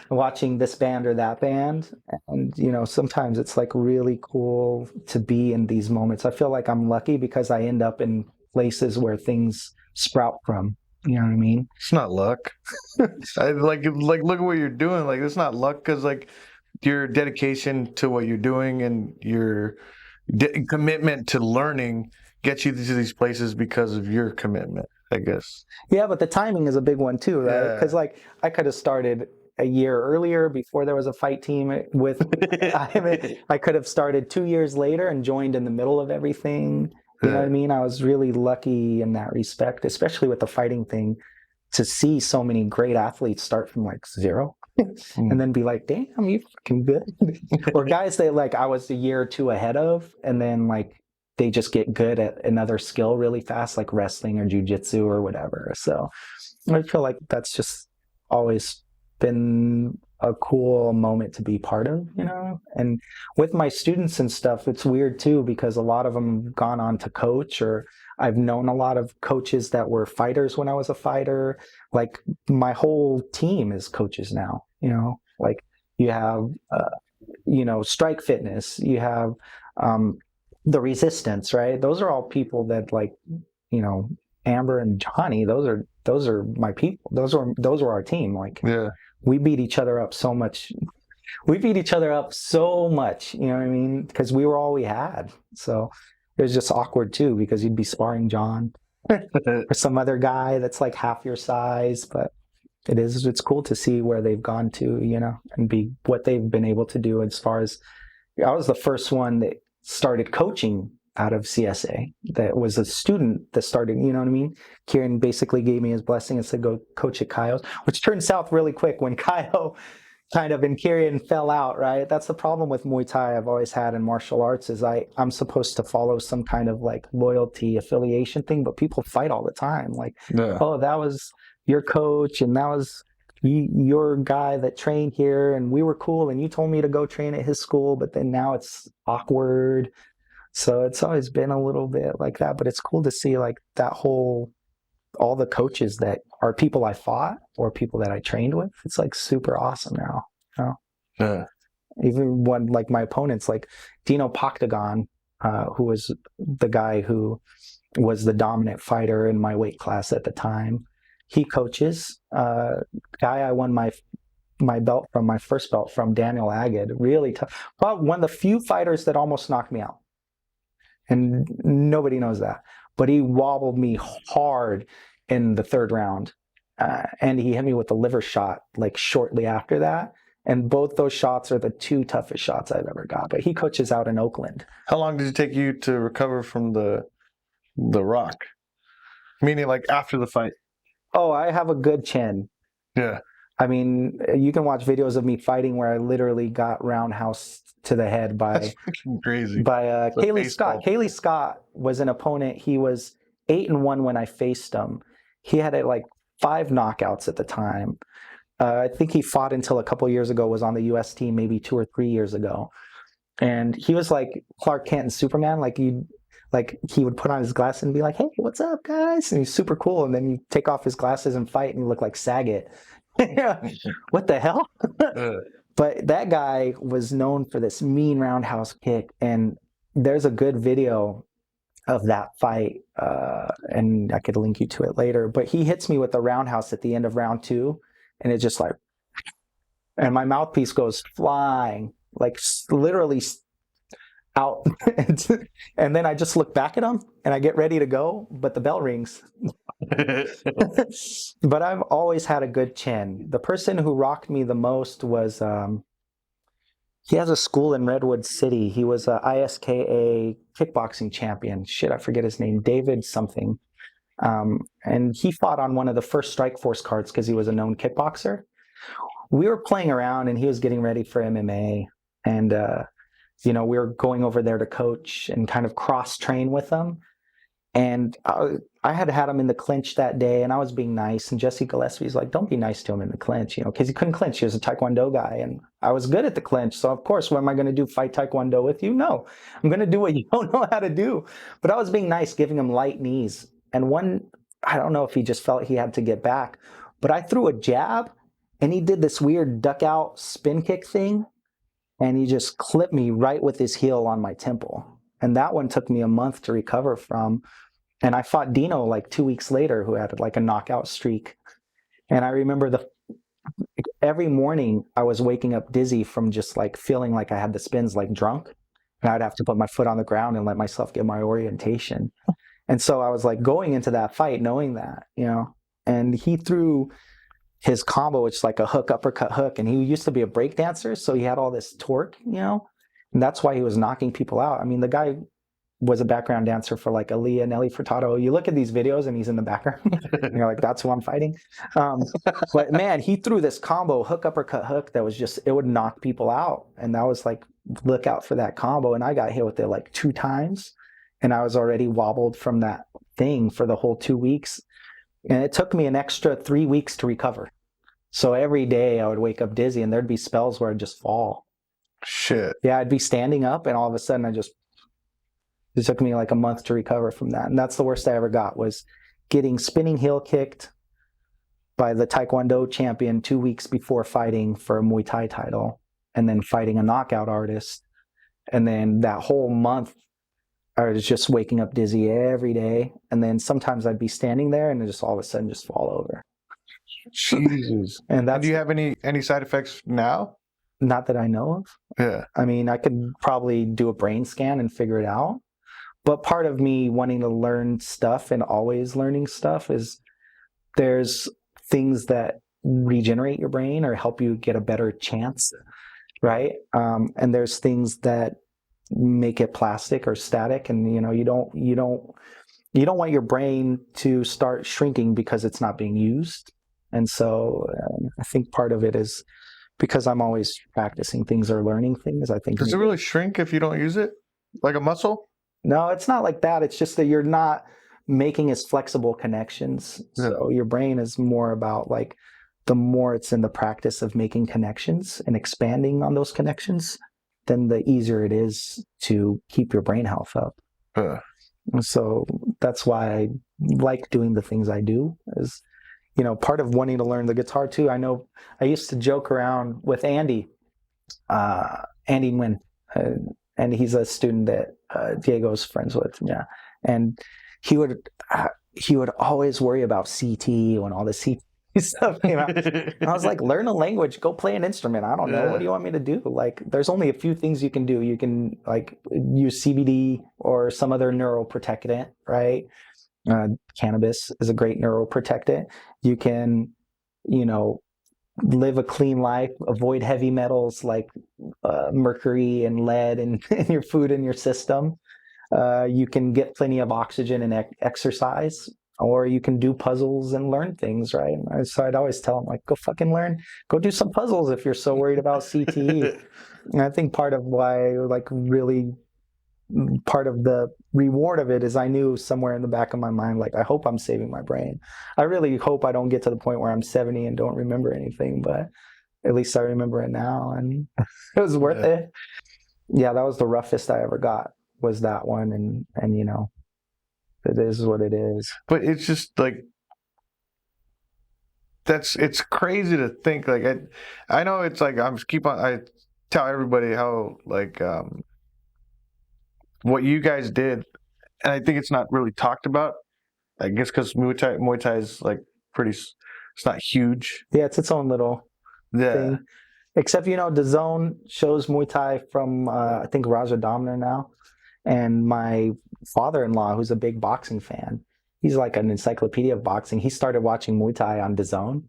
watching this band or that band. And, you know, sometimes it's like really cool to be in these moments. I feel like I'm lucky because I end up in places where things sprout from. You know what I mean? It's not luck. like look at what you're doing. Like, it's not luck because like your dedication to what you're doing and your commitment to learning gets you to these places because of your commitment, I guess. Yeah, but the timing is a big one too, right? Because like I could have started a year earlier before there was a fight team with. I could have started 2 years later and joined in the middle of everything. You know what I mean? I was really lucky in that respect, especially with the fighting thing, to see so many great athletes start from like zero and then be like, damn, you fucking good. Or guys that like I was a year or 2 ahead of, and then like they just get good at another skill really fast, like wrestling or jujitsu or whatever. So I feel like that's just always been a cool moment to be part of, you know? And with my students and stuff, it's weird too, because a lot of them have gone on to coach, or I've known a lot of coaches that were fighters when I was a fighter. Like my whole team is coaches now, you know? Like you have, you know, Strike Fitness, you have the Resistance, right? Those are all people that like, you know, Amber and Johnny, those are my people. Those were our team. Like, yeah. We beat each other up so much. You know what I mean? Because we were all we had. So it was just awkward too, because you'd be sparring John or some other guy that's like half your size. But it's cool to see where they've gone to, you know, and be what they've been able to do. As far as I was the first one that started coaching out of CSA, that was a student that started, you know what I mean? Kieran basically gave me his blessing and said, go coach at Kaio's, which turned south really quick when Kaio kind of and Kieran fell out, right? That's the problem with Muay Thai I've always had in martial arts, is I'm supposed to follow some kind of like loyalty affiliation thing, but people fight all the time. Like, oh, that was your coach and that was your guy that trained here and we were cool and you told me to go train at his school, but then now it's awkward. So it's always been a little bit like that, but it's cool to see like that whole, all the coaches that are people I fought or people that I trained with. It's like super awesome now. You know? Yeah. Even when like my opponents, like Dino Poctagon, who was the guy who was the dominant fighter in my weight class at the time, he coaches. Guy I won my belt from, my first belt from, Daniel Agad, really tough. Probably one of the few fighters that almost knocked me out. And nobody knows that. But he wobbled me hard in the 3rd round. And he hit me with a liver shot like shortly after that. And both those shots are the 2 toughest shots I've ever got. But he coaches out in Oakland. How long did it take you to recover from the rock? Meaning like after the fight. Oh, I have a good chin. Yeah. I mean, you can watch videos of me fighting where I literally got roundhouse to the head That's freaking crazy. by The Kaylee baseball. Scott. Kaylee Scott was an opponent. He was 8-1 when I faced him. He had like 5 knockouts at the time. I think he fought until a couple years ago, was on the US team maybe 2 or 3 years ago. And he was like Clark Kent and Superman. Like he would put on his glasses and be like, "Hey, what's up, guys?" And he's super cool. And then you take off his glasses and fight, and you look like Saget. What the hell? But that guy was known for this mean roundhouse kick. And there's a good video of that fight, and I could link you to it later. But he hits me with the roundhouse at the end of round 2, and it's just like, and my mouthpiece goes flying, like literally out. And then I just look back at him and I get ready to go, but the bell rings. But I've always had a good chin. The person who rocked me the most was, he has a school in Redwood City. He was a ISKA kickboxing champion. Shit, I forget his name. David something. And he fought on one of the first Strike Force cards because he was a known kickboxer. We were playing around and he was getting ready for MMA. And, we were going over there to coach and kind of cross-train with him. And I had him in the clinch that day, and I was being nice. And Jesse Gillespie's like, "Don't be nice to him in the clinch," because he couldn't clinch. He was a Taekwondo guy, and I was good at the clinch. So of course, what am I going to do? Fight Taekwondo with you? No, I'm going to do what you don't know how to do. But I was being nice, giving him light knees. And I don't know if he just felt he had to get back, but I threw a jab, and he did this weird duck out spin kick thing, and he just clipped me right with his heel on my temple. And that one took me a month to recover from. And I fought Dino like 2 weeks later, who had like a knockout streak. And I remember every morning I was waking up dizzy from just like feeling like I had the spins, like drunk. And I'd have to put my foot on the ground and let myself get my orientation. And so I was like going into that fight knowing that, and he threw his combo, which is like a hook, uppercut, hook. And he used to be a break dancer. So he had all this torque, and that's why he was knocking people out. I mean, the guy was a background dancer for like Aaliyah, Nelly Furtado. You look at these videos and he's in the background. And you're like, that's who I'm fighting. But man, he threw this combo, hook, uppercut, hook, that was just, it would knock people out. And that was like, look out for that combo. And I got hit with it like 2 times. And I was already wobbled from that thing for the whole 2 weeks. And it took me an extra 3 weeks to recover. So every day I would wake up dizzy, and there'd be spells where I'd just fall. Shit. Yeah, I'd be standing up, and all of a sudden it took me like a month to recover from that. And that's the worst I ever got, was getting spinning heel kicked by the Taekwondo champion 2 weeks before fighting for a Muay Thai title, and then fighting a knockout artist. And then that whole month, I was just waking up dizzy every day. And then sometimes I'd be standing there and just all of a sudden just fall over. Jesus. And do you have any side effects now? Not that I know of. Yeah. I mean, I could probably do a brain scan and figure it out. But part of me wanting to learn stuff and always learning stuff is there's things that regenerate your brain or help you get a better chance, right? And there's things that make it plastic or static, and you don't want your brain to start shrinking because it's not being used. And so I think part of it is because I'm always practicing things or learning things. I think does it really shrink if you don't use it, like a muscle? No, it's not like that. It's just that you're not making as flexible connections. Yeah. So your brain is more about like the more it's in the practice of making connections and expanding on those connections, then the easier it is to keep your brain health up. And so that's why I like doing the things I do, is, part of wanting to learn the guitar too. I know I used to joke around with Andy Nguyen, and he's a student that Diego's friends with. Yeah. And he would always worry about CT when all the CT stuff came out. And I was like, learn a language, go play an instrument. I don't know. What do you want me to do? Like, there's only a few things you can do. You can like use CBD or some other neuroprotectant, right? Cannabis is a great neuroprotectant. You can, live a clean life, avoid heavy metals like mercury and lead in your food and your system. You can get plenty of oxygen and exercise or you can do puzzles and learn things, right? So I'd always tell them, like, go fucking learn, go do some puzzles if you're so worried about CTE. And I think part of why, like, really part of the reward of it is I knew somewhere in the back of my mind, like, I hope I'm saving my brain. I really hope I don't get to the point where I'm 70 and don't remember anything, but at least I remember it now, and it was worth it. Yeah, that was the roughest I ever got, was that one, and you know, it is what it is. But it's just like it's crazy to think. Like I know it's like I tell everybody how like what you guys did, and I think it's not really talked about. I guess because Muay Thai is like it's not huge. Yeah, it's its own little thing. Except, you know, the Zone shows Muay Thai from I think Raja Damner now, and my father-in-law, who's a big boxing fan, he's like an encyclopedia of boxing. He started watching Muay Thai on DAZN,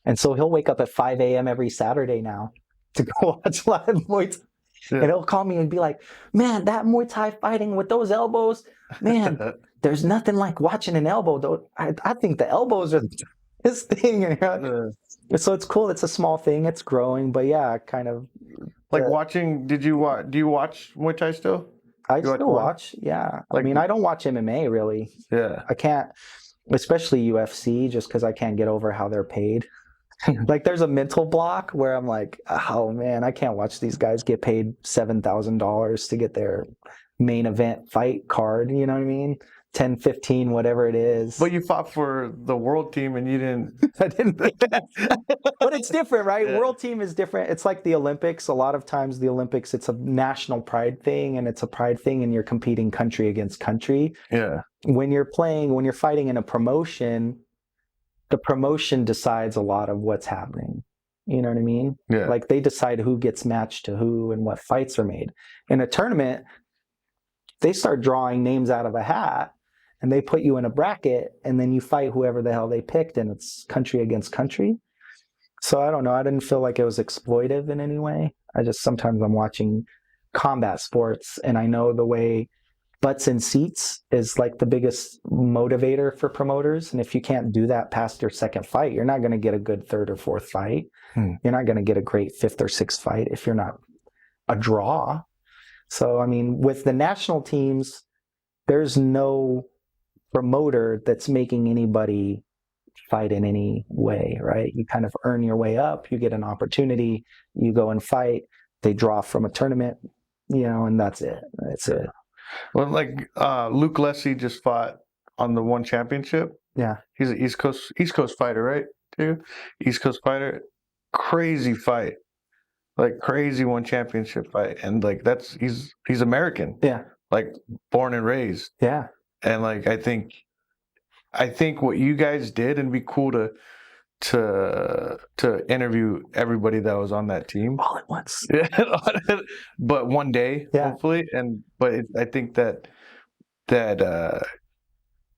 and so he'll wake up at 5 a.m. every Saturday now to go watch live Muay Thai. Yeah. And he'll call me and be like, man, that Muay Thai fighting with those elbows, man, there's nothing like watching an elbow, though. I think the elbows are this thing. And so it's cool. It's a small thing. It's growing. But yeah, kind of. Like watching, do you watch Muay Thai still? I still watch, yeah. Like, I mean, I don't watch MMA, really. Yeah. I can't, especially UFC, just because I can't get over how they're paid. Like, there's a mental block where I'm like, oh man, I can't watch these guys get paid $7,000 to get their main event fight card, you know what I mean? 10, 15, whatever it is. But you fought for the world team and you didn't. I didn't. But it's different, right? Yeah. World team is different. It's like the Olympics. A lot of times the Olympics, it's a national pride thing, and it's a pride thing, and you're competing country against country. Yeah. When you're fighting in a promotion, the promotion decides a lot of what's happening. You know what I mean? Yeah. Like, they decide who gets matched to who and what fights are made. In a tournament, they start drawing names out of a hat, and they put you in a bracket, and then you fight whoever the hell they picked, and it's country against country. So I don't know. I didn't feel like it was exploitive in any way. Sometimes I'm watching combat sports, and I know the way butts in seats is like the biggest motivator for promoters. And if you can't do that past your second fight, you're not going to get a good third or fourth fight. You're not going to get a great fifth or sixth fight if you're not a draw. So, I mean, with the national teams, there's no promoter that's making anybody fight in any way, right? You kind of earn your way up, you get an opportunity, you go and fight, they draw from a tournament, you know, and that's it. That's it. Well, like Luke Leslie just fought on the One Championship. Yeah. He's an East Coast fighter, right? Too? East Coast fighter. Crazy fight. Like crazy One Championship fight. And like he's American. Yeah. Like born and raised. Yeah. And like I think what you guys did, and it'd be cool to interview everybody that was on that team all at once. But one day, hopefully. I think that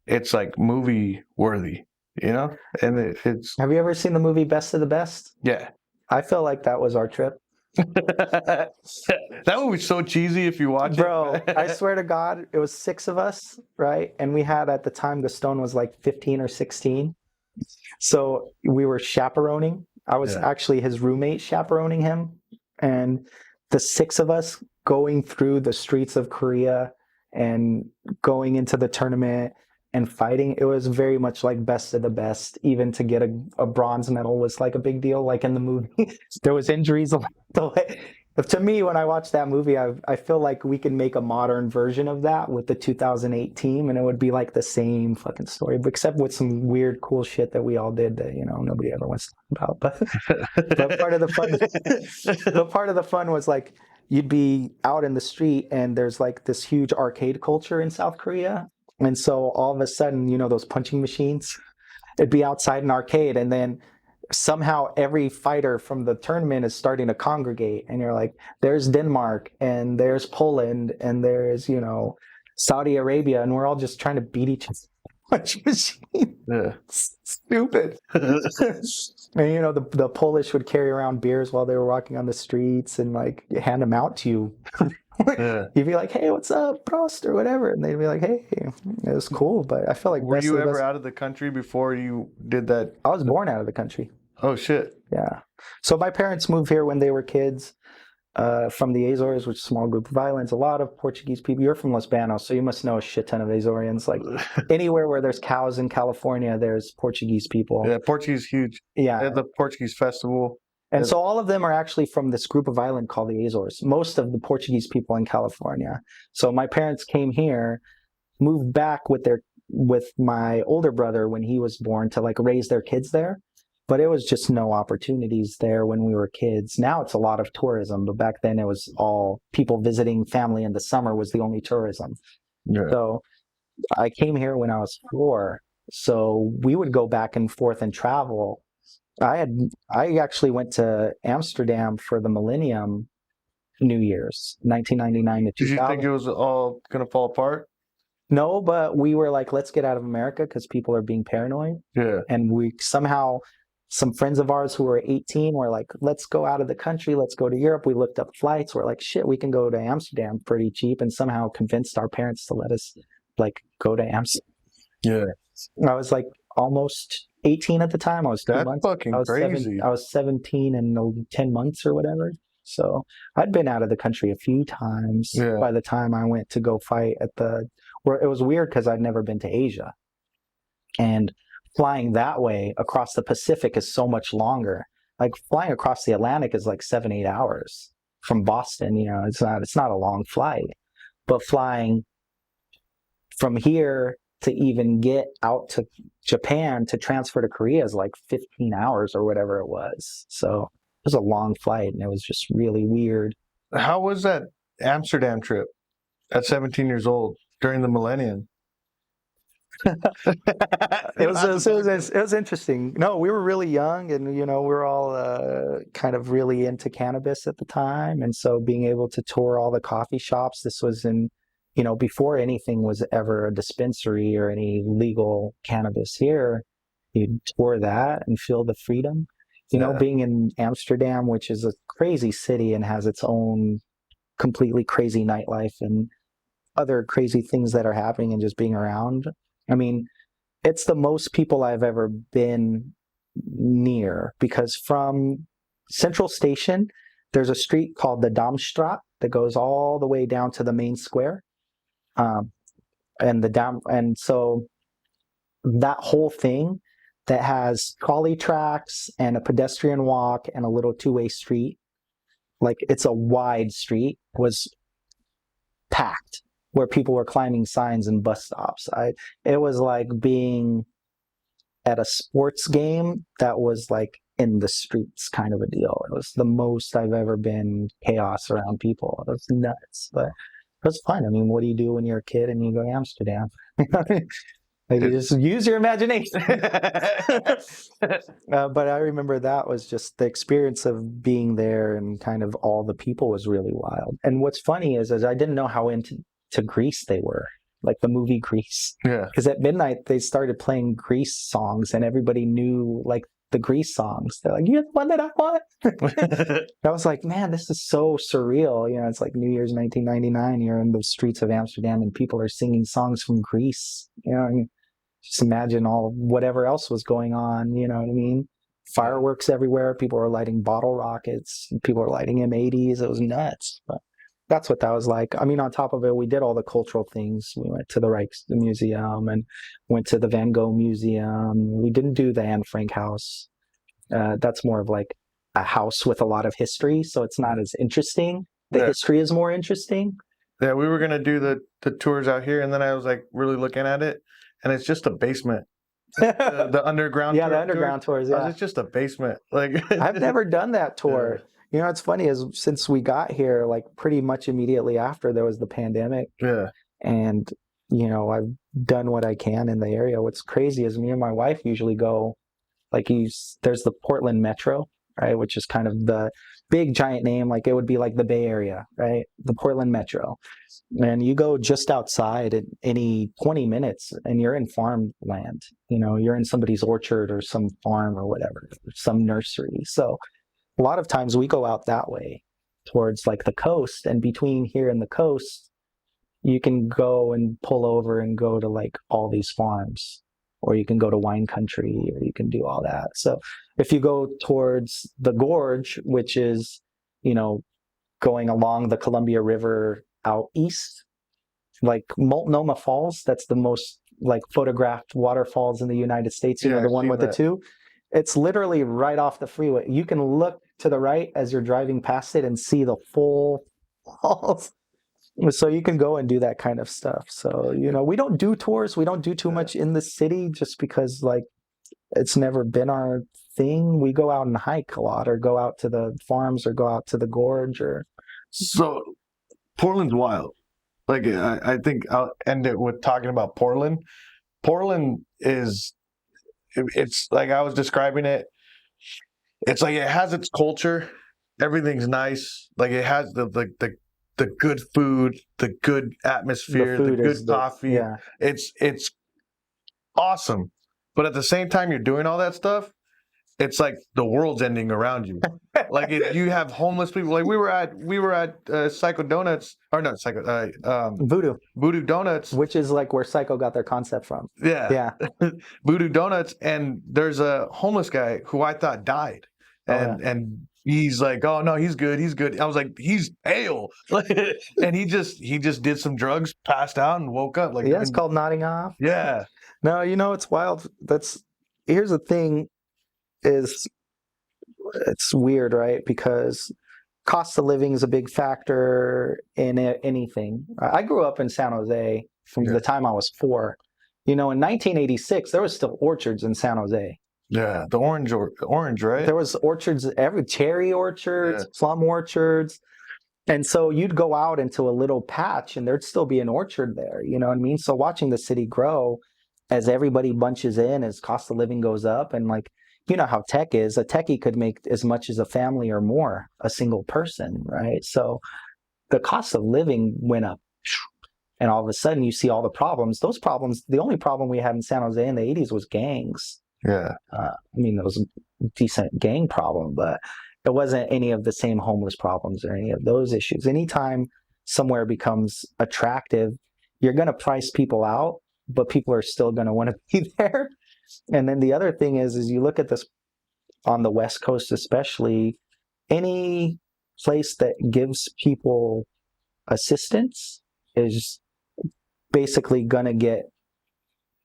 it's like movie worthy, you know. And it's. Have you ever seen the movie Best of the Best? Yeah. I feel like that was our trip. That movie's so cheesy if you watch it. Bro, I swear to God, it was 6 of us, right? And we had, at the time, Gaston was like 15 or 16. So we were chaperoning. I was actually his roommate chaperoning him. And the 6 of us going through the streets of Korea and going into the tournament and fighting, it was very much like Best of the Best. Even to get a bronze medal was like a big deal, like in the movie. There was injuries along the way. To me, when I watch that movie, I feel like we can make a modern version of that with the 2008 team, and it would be like the same fucking story, except with some weird, cool shit that we all did that, you know, nobody ever wants to talk about. But part of the fun was like, you'd be out in the street, and there's like this huge arcade culture in South Korea. And so all of a sudden, you know, those punching machines, it'd be outside an arcade, and then somehow every fighter from the tournament is starting to congregate, and you're like, there's Denmark, and there's Poland, and there's, you know, Saudi Arabia, and we're all just trying to beat each other. Punch machine. Yeah. Stupid. And you know, the Polish would carry around beers while they were walking on the streets and like hand them out to you. Yeah. You'd be like, hey, what's up, Prost, or whatever. And they'd be like, hey, it was cool. But I felt like Were best you of the ever best. out of the country before you did that? I was born out of the country. Oh shit. Yeah. So my parents moved here when they were kids from the Azores, which is a small group of islands. A lot of Portuguese people. You're from Los Banos, so you must know a shit ton of Azorians. Like anywhere where there's cows in California, there's Portuguese people. Yeah, Portuguese is huge. Yeah. At the Portuguese festival. And so all of them are actually from this group of island called the Azores. Most of the Portuguese people in California. So my parents came here, moved back with my older brother when he was born to like raise their kids there. But it was just no opportunities there when we were kids. Now it's a lot of tourism, but back then it was all people visiting family in the summer was the only tourism. Yeah. So I came here when I was 4. So we would go back and forth and travel. I actually went to Amsterdam for the Millennium New Year's, 1999 to 2000. Did you think it was all gonna fall apart? No, but we were like, let's get out of America because people are being paranoid. Yeah. And we somehow, some friends of ours who were 18 were like, let's go out of the country. Let's go to Europe. We looked up flights. We're like, shit, we can go to Amsterdam pretty cheap, and somehow convinced our parents to let us like go to Amsterdam. Yeah. I was like almost 18 at the time. I was 2 That's months. fucking I was crazy. I was 17 and 10 months or whatever. So I'd been out of the country a few times by the time I went to go fight where it was weird because I'd never been to Asia. And flying that way across the Pacific is so much longer. Like flying across the Atlantic is like 7-8 hours from Boston. You know, it's not a long flight, but flying from here to even get out to Japan to transfer to Korea is like 15 hours or whatever it was. So it was a long flight and it was just really weird. How was that Amsterdam trip at 17 years old during the millennium? It was interesting. No, we were really young, and you know, we were all kind of really into cannabis at the time, and so being able to tour all the coffee shops. This was in, you know, before anything was ever a dispensary or any legal cannabis here. You tour that and feel the freedom. You know, being in Amsterdam, which is a crazy city and has its own completely crazy nightlife and other crazy things that are happening, and just being around. I mean, it's the most people I've ever been near, because from Central Station, there's a street called the Damstraat that goes all the way down to the main square. And so that whole thing that has trolley tracks and a pedestrian walk and a little two-way street, like it's a wide street, was packed, where people were climbing signs and bus stops. It was like being at a sports game that was like in the streets kind of a deal. It was the most I've ever been chaos around people. It was nuts, but it was fun. I mean, what do you do when you're a kid and you go to Amsterdam? Like, you just use your imagination. But I remember that was just the experience of being there, and kind of all the people was really wild. And what's funny is I didn't know how into Grease they were, like the movie Grease. Yeah. Because at midnight they started playing Grease songs, and everybody knew like the Grease songs. They're like, "You're the one that I want." I was like, man, this is so surreal. You know, it's like New Year's 1999. You're in the streets of Amsterdam, and people are singing songs from Grease. You know, I mean, just imagine all whatever else was going on. You know what I mean? Fireworks everywhere. People were lighting bottle rockets. People were lighting M80s. It was nuts. But that's what that was like. I mean, on top of it, we did all the cultural things. We went to the Rijksmuseum and went to the Van Gogh Museum. We didn't do the Anne Frank house. That's more of like a house with a lot of history, so it's not as interesting. The history is more interesting. Yeah, we were gonna do the tours out here, and then I was like really looking at it, and it's just a basement. The underground. Yeah, the underground tours. Yeah, it's just a basement. Like I've never done that tour. Yeah. You know, what's funny is since we got here, like pretty much immediately after, there was the pandemic. Yeah. And, you know, I've done what I can in the area. What's crazy is me and my wife usually go, like, there's the Portland Metro, right? Which is kind of the big giant name. Like, it would be like the Bay Area, right? The Portland Metro. And you go just outside at any 20 minutes and you're in farmland. You know, you're in somebody's orchard or some farm or whatever, some nursery. So a lot of times we go out that way. towards like the coast, and between here and the coast, you can go and pull over and go to like all these farms, or you can go to wine country, or you can do all that. So if you go towards the gorge, which is, going along the Columbia River out east, like Multnomah Falls, that's the most like photographed waterfalls in the United States, Yeah, the I've one seen with the that. two. It's literally right off the freeway. You can look to the right as you're driving past it and see the full falls. So you can go and do that kind of stuff. So, we don't do tours. We don't do too much in the city just because like it's never been our thing. We go out and hike a lot, or go out to the farms, or go out to the gorge, or So Portland's wild. Like I think I'll end it with talking about Portland. Portland it's like I was describing it. It's like it has its culture. Everything's nice. Like it has the good food, the good atmosphere, the good coffee. yeah. It's awesome. But at the same time you're doing all that stuff, it's like the world's ending around you. Like you have homeless people. Like we were at Psycho Donuts, or not Psycho, Voodoo Donuts, which is like where Psycho got their concept from. Yeah. Voodoo Donuts, and there's a homeless guy who I thought died, and he's like, oh no, he's good. I was like, he's pale, and he just did some drugs, passed out, and woke up. Like it's called nodding off. Yeah. No, it's wild. Here's the thing. It's weird, right? Because cost of living is a big factor in anything. I grew up in San Jose from the time I was 4. In 1986, there was still orchards in San Jose. Yeah, the orange, right? There was orchards, cherry orchards, plum orchards. And so you'd go out into a little patch and there'd still be an orchard there, you know what I mean? So watching the city grow as everybody bunches in, as cost of living goes up, and like, how tech is, a techie could make as much as a family or more, a single person, right? So the cost of living went up, and all of a sudden you see all the problems. Those problems, the only problem we had in San Jose in the 80s was gangs. Yeah. There was a decent gang problem, but it wasn't any of the same homeless problems or any of those issues. Anytime somewhere becomes attractive, you're going to price people out, but people are still going to want to be there. And then the other thing is you look at this on the West Coast, especially, any place that gives people assistance is basically going to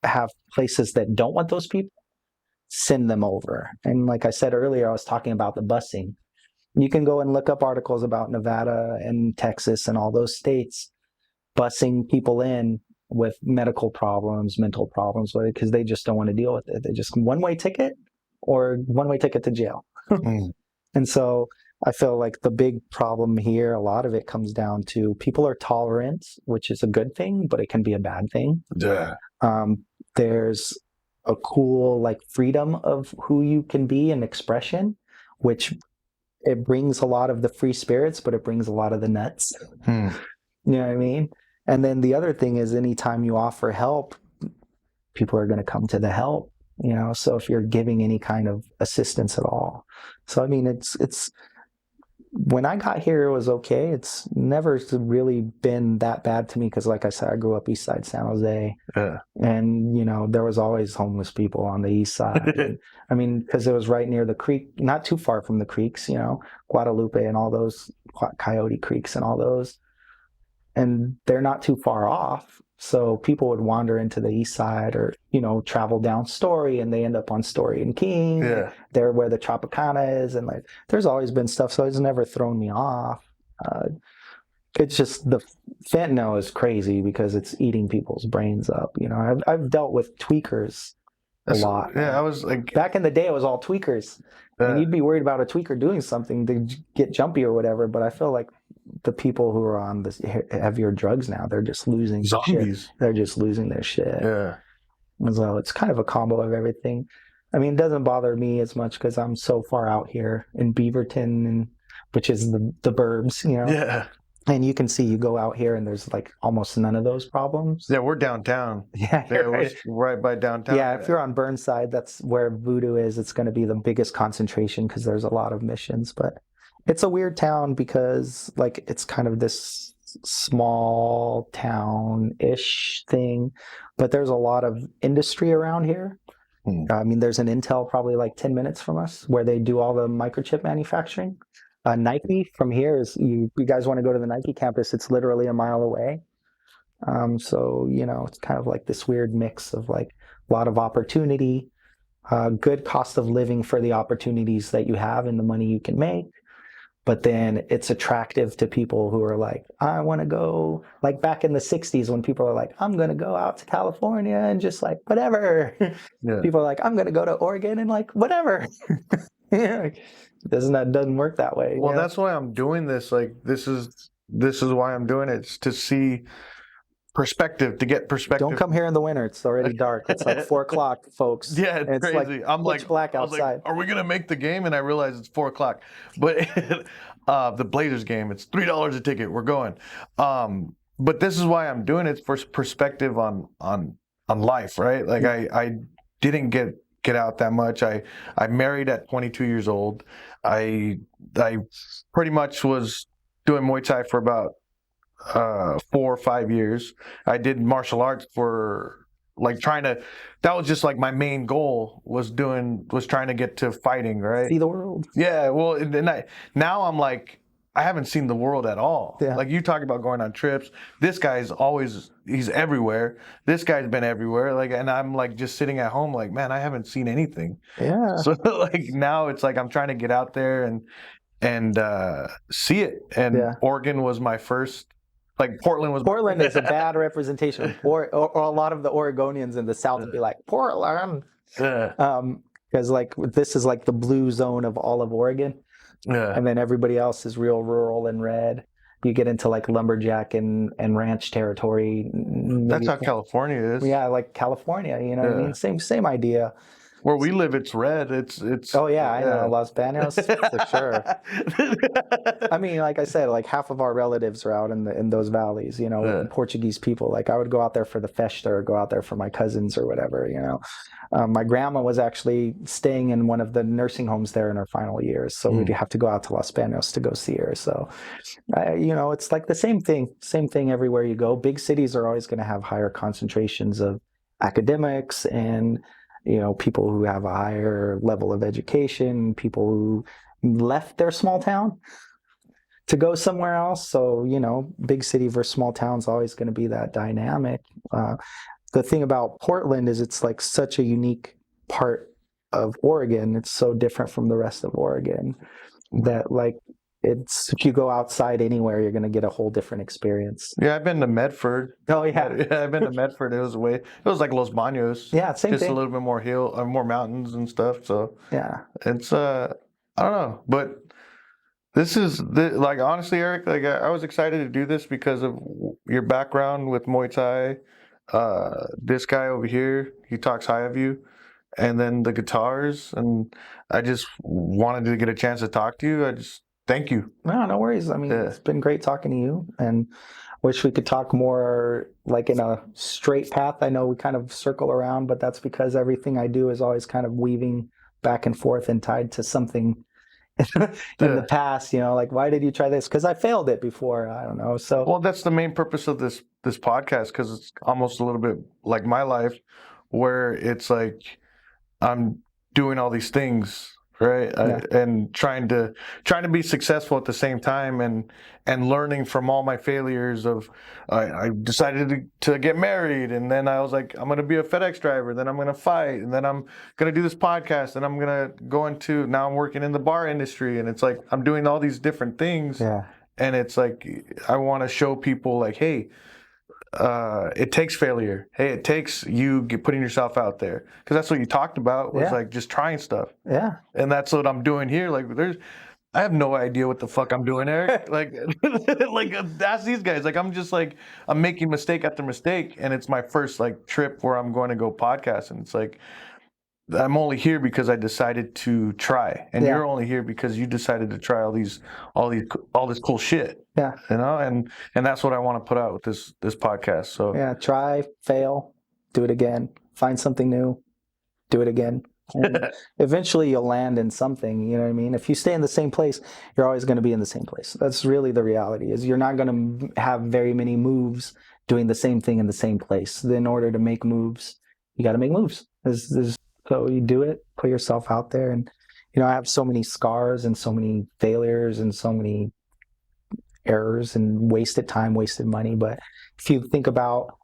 have places that don't want those people send them over. And like I said earlier, I was talking about the busing. You can go and look up articles about Nevada and Texas and all those states busing people in with medical problems, mental problems, because they just don't want to deal with it. They just one-way ticket or one-way ticket to jail. And so I feel like the big problem here, a lot of it comes down to people are tolerant, which is a good thing, but it can be a bad thing. Yeah. There's a cool like freedom of who you can be and expression, which it brings a lot of the free spirits, but it brings a lot of the nuts. You know what I mean? And then the other thing is anytime you offer help, people are going to come to the help, so if you're giving any kind of assistance at all. So, I mean, it's when I got here, it was okay. It's never really been that bad to me because, like I said, I grew up East Side San Jose. Yeah. And, there was always homeless people on the East Side. And, because it was right near the creek, not too far from the creeks, Guadalupe and all those, Coyote Creeks and all those. And they're not too far off. So people would wander into the East Side or, travel down Story, and they end up on Story and King. Yeah. There where the Tropicana is. And like, there's always been stuff. So it's never thrown me off. It's just the fentanyl is crazy because it's eating people's brains up. I've dealt with tweakers a lot. Yeah. I was like, back in the day, it was all tweakers. And you'd be worried about a tweaker doing something to get jumpy or whatever. But I feel like the people who are on this heavier drugs now, they're just losing zombies. Shit. They're just losing their shit. Yeah. And so it's kind of a combo of everything. I mean, it doesn't bother me as much because I'm so far out here in Beaverton, which is the burbs, Yeah. And you can see, you go out here and there's like almost none of those problems. Yeah, we're downtown. Yeah, we're right by downtown. Yeah, if you're on Burnside, that's where Voodoo is. It's going to be the biggest concentration because there's a lot of missions. But It's a weird town because like it's kind of this small town-ish thing, but there's a lot of industry around here. I mean, there's an Intel probably like 10 minutes from us where they do all the microchip manufacturing. Nike from here is you guys want to go to the Nike campus, it's literally a mile away. So, it's kind of like this weird mix of like a lot of opportunity, good cost of living for the opportunities that you have and the money you can make. But then it's attractive to people who are like, I want to go, like back in the 60s when people are like, I'm going to go out to California and just like whatever. Yeah. People are like, I'm going to go to Oregon and like whatever. Yeah, doesn't work that way. Well, that's why I'm doing this. Like, this is why I'm doing it. It's to see perspective, to get perspective. Don't come here in the winter. It's already dark. It's like 4:00, folks. Yeah, it's crazy. Like I'm like, pitch black I was like, outside. are we gonna make the game? And I realized it's 4:00. But the Blazers game, it's $3 a ticket. We're going. But this is why I'm doing it, for perspective on life, right? Like I didn't get out that much. I married at 22 years old. I pretty much was doing Muay Thai for about 4 or 5 years. I did martial arts for like that was just like my main goal was trying to get to fighting, right? See the world. Yeah, well, and then now I'm like, I haven't seen the world at all. Yeah. Like you talk about going on trips. This guy's he's everywhere. This guy's been everywhere. Like, and I'm like just sitting at home like, man, I haven't seen anything. Yeah. So like now it's like I'm trying to get out there and see it. And Yeah. Oregon was my first. Like Portland is a bad representation. Or a lot of the Oregonians in the South would be like, Portland. Because like this is like the blue zone of all of Oregon. Yeah. And then everybody else is real rural and red. You get into like lumberjack and ranch territory. That's how California is. Yeah, like California, what I mean? Same idea. Where we live, it's red. It's. Oh yeah, I know, Los Banos for sure. I mean, like I said, like half of our relatives are out in those valleys. Portuguese people. Like I would go out there for the festa, or go out there for my cousins or whatever. My grandma was actually staying in one of the nursing homes there in her final years, so we'd have to go out to Los Banos to go see her. So, it's like the same thing everywhere you go. Big cities are always going to have higher concentrations of academics and people who have a higher level of education, people who left their small town to go somewhere else. So, big city versus small town is always going to be that dynamic. The thing about Portland is it's like such a unique part of Oregon. It's so different from the rest of Oregon that like if you go outside anywhere, you're going to get a whole different experience. Yeah, I've been to Medford. Oh yeah, yeah, I've been to Medford. It was like Los Banos. Yeah, same just thing. A little bit more more mountains and stuff. So yeah, it's I don't know, but this is like honestly, Eric. Like I was excited to do this because of your background with Muay Thai. This guy over here, he talks high of you, and then the guitars, and I just wanted to get a chance to talk to you. Thank you. No worries. I mean, It's been great talking to you, and wish we could talk more like in a straight path. I know we kind of circle around, but that's because everything I do is always kind of weaving back and forth and tied to something in the past. Like, why did you try this? Because I failed it before. I don't know. So, well, that's the main purpose of this podcast, because it's almost a little bit like my life, where it's like I'm doing all these things. Right. And trying to be successful at the same time, and learning from all my failures I decided to get married, and then I was like, I'm going to be a FedEx driver, then I'm going to fight, and then I'm going to do this podcast, and I'm going to go into, now I'm working in the bar industry, and it's like, I'm doing all these different things. Yeah. And it's like, I want to show people like, hey, it takes failure. Hey, it takes you putting yourself out there, because that's what you talked about was like just trying stuff. Yeah, and that's what I'm doing here. Like, I have no idea what the fuck I'm doing, Eric. like ask these guys. Like, I'm just like, I'm making mistake after mistake, and it's my first like trip where I'm going to go podcast, and it's like, I'm only here because I decided to try, and you're only here because you decided to try all this cool shit. Yeah, and that's what I want to put out with this podcast. So yeah, try, fail, do it again, find something new, do it again, And eventually you'll land in something, you know what I mean? If you stay in the same place, you're always going to be in the same place. That's really the reality, is you're not going to have very many moves doing the same thing in the same place. In order to make moves, you got to make moves. So you do it, put yourself out there. And, you know, I have so many scars and so many failures and so many errors and wasted time, wasted money. But if you think about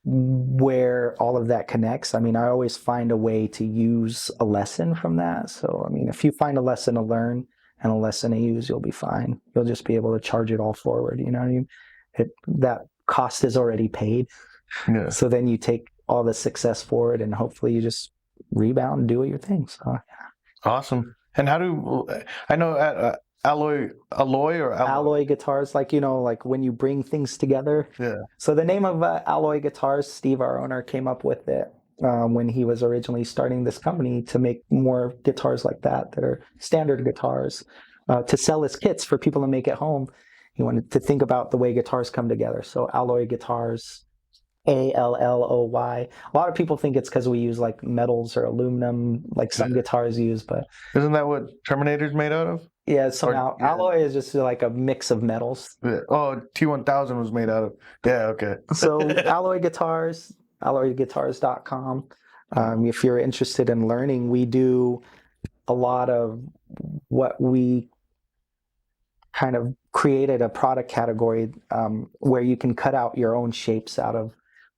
where all of that connects, I mean, I always find a way to use a lesson from that. So, I mean, if you find a lesson to learn and a lesson to use, you'll be fine. You'll just be able to charge it all forward. You know what I mean? That cost is already paid. Yeah. So then you take all the success forward and hopefully you just rebound and do your thing. So, Awesome. And how do I know alloy guitars, like, you know, like when you bring things together. Yeah. So the name of Alloy Guitars, Steve, our owner, came up with it when he was originally starting this company to make more guitars like that are standard guitars to sell as kits for people to make at home. He wanted to think about the way guitars come together. So Alloy Guitars, ALLOY. A lot of people think it's because we use like metals or aluminum, like some guitars use, but Isn't that what Terminator's made out of? yeah, somehow alloy is just like a mix of metals. Yeah. Oh, T1000 was made out of. Yeah, okay. So Alloy Guitars, alloyguitars.com. If you're interested in learning, we do a lot of what we kind of created a product category where you can cut out your own shapes out of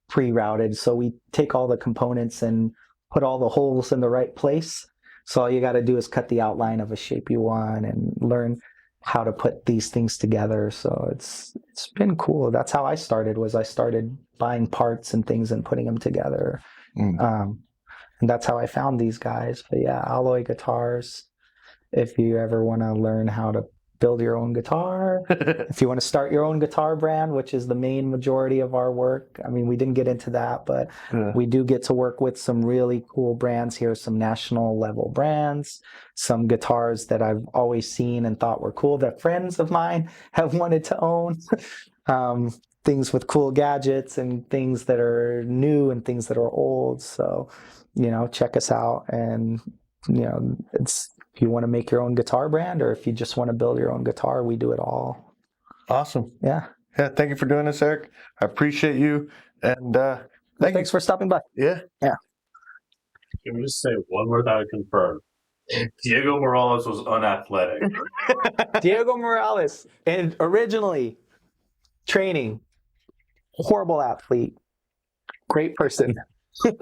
pre-routed. So we take all the components and put all the holes in the right place. So all you got to do is cut the outline of a shape you want and learn how to put these things together. So it's been cool. That's how I started. I started buying parts and things and putting them together. And that's how I found these guys. But yeah, Alloy Guitars. If you ever want to learn how to build your own guitar, if you want to start your own guitar brand, which is the main majority of our work. I mean, we didn't get into that, but we do get to work with some really cool brands here, some national level brands, some guitars that I've always seen and thought were cool that friends of mine have wanted to own. Things with cool gadgets and things that are new and things that are old. So, you know, check us out. And, you know, if you want to make your own guitar brand or if you just want to build your own guitar, we do it all. Awesome. Yeah. Yeah. Thank you for doing this, Eric. I appreciate you. And thanks for stopping by. Yeah. Yeah. Can we just say one word that I confirm? Diego Morales was unathletic. Diego Morales, and originally training, horrible athlete, great person. This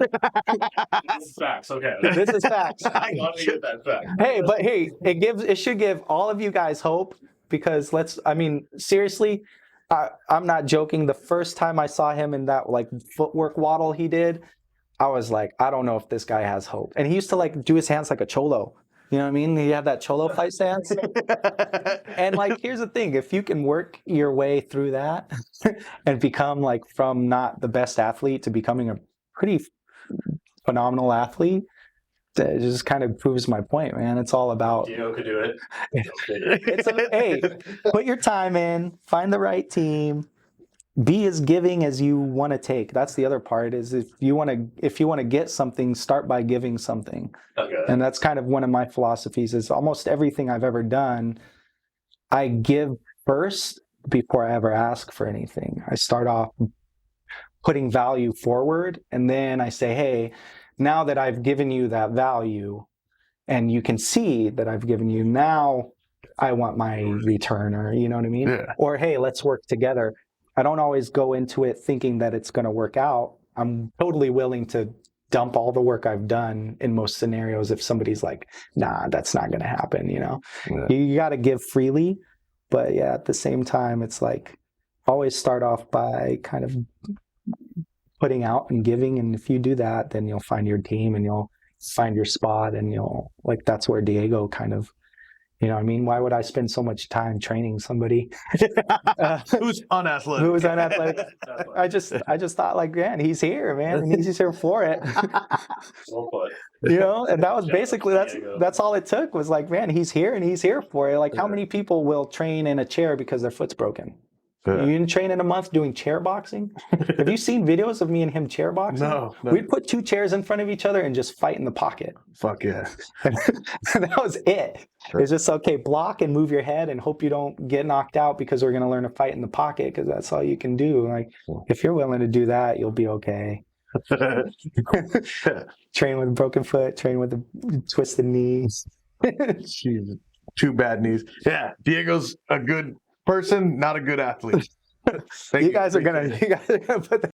is facts. Okay. This is facts. I want to get that fact. Hey, but hey, it should give all of you guys hope, because seriously, I'm not joking. The first time I saw him in that like footwork waddle he did, I was like, I don't know if this guy has hope. And he used to like do his hands like a cholo. You know what I mean? He had that cholo fight stance. And like, here's the thing: if you can work your way through that and become like from not the best athlete to becoming a pretty phenomenal athlete, it just kind of proves my point, man. It's all about Diego could do it. hey, put your time in, find the right team, be as giving as you want to take. That's the other part, is if you want to get something, start by giving something. Okay. And that's kind of one of my philosophies, is almost everything I've ever done, I give first before I ever ask for anything. I start off putting value forward, and then I say, hey, now that I've given you that value and you can see that I've given you, now I want my return, or you know what I mean? Yeah. Or hey, let's work together. I don't always go into it thinking that it's going to work out. I'm totally willing to dump all the work I've done in most scenarios if somebody's like, nah, that's not going to happen, you know? Yeah. You got to give freely, but yeah, at the same time, it's like always start off by kind of putting out and giving. And if you do that, then you'll find your team and you'll find your spot, and you'll like, that's where Diego kind of, you know what I mean? Why would I spend so much time training somebody Who's unathletic? who was unathletic? I just thought like, man, he's here, man, and he's here for it. Well put. You know, and that was Yeah, basically Diego. that's all it took, was like, man, he's here and he's here for it. Like, how many people will train in a chair because their foot's broken? Yeah. You didn't train in a month doing chair boxing? Have you seen videos of me and him chair boxing? No. We'd put 2 chairs in front of each other and just fight in the pocket. Fuck yeah. And that was it. It's just, okay, block and move your head and hope you don't get knocked out, because we're going to learn to fight in the pocket, because that's all you can do. Like, if you're willing to do that, you'll be okay. Train with a broken foot, train with a twisted knee. Jeez, 2 bad knees. Yeah, Diego's a good person, not a good athlete. Thank You guys are gonna put that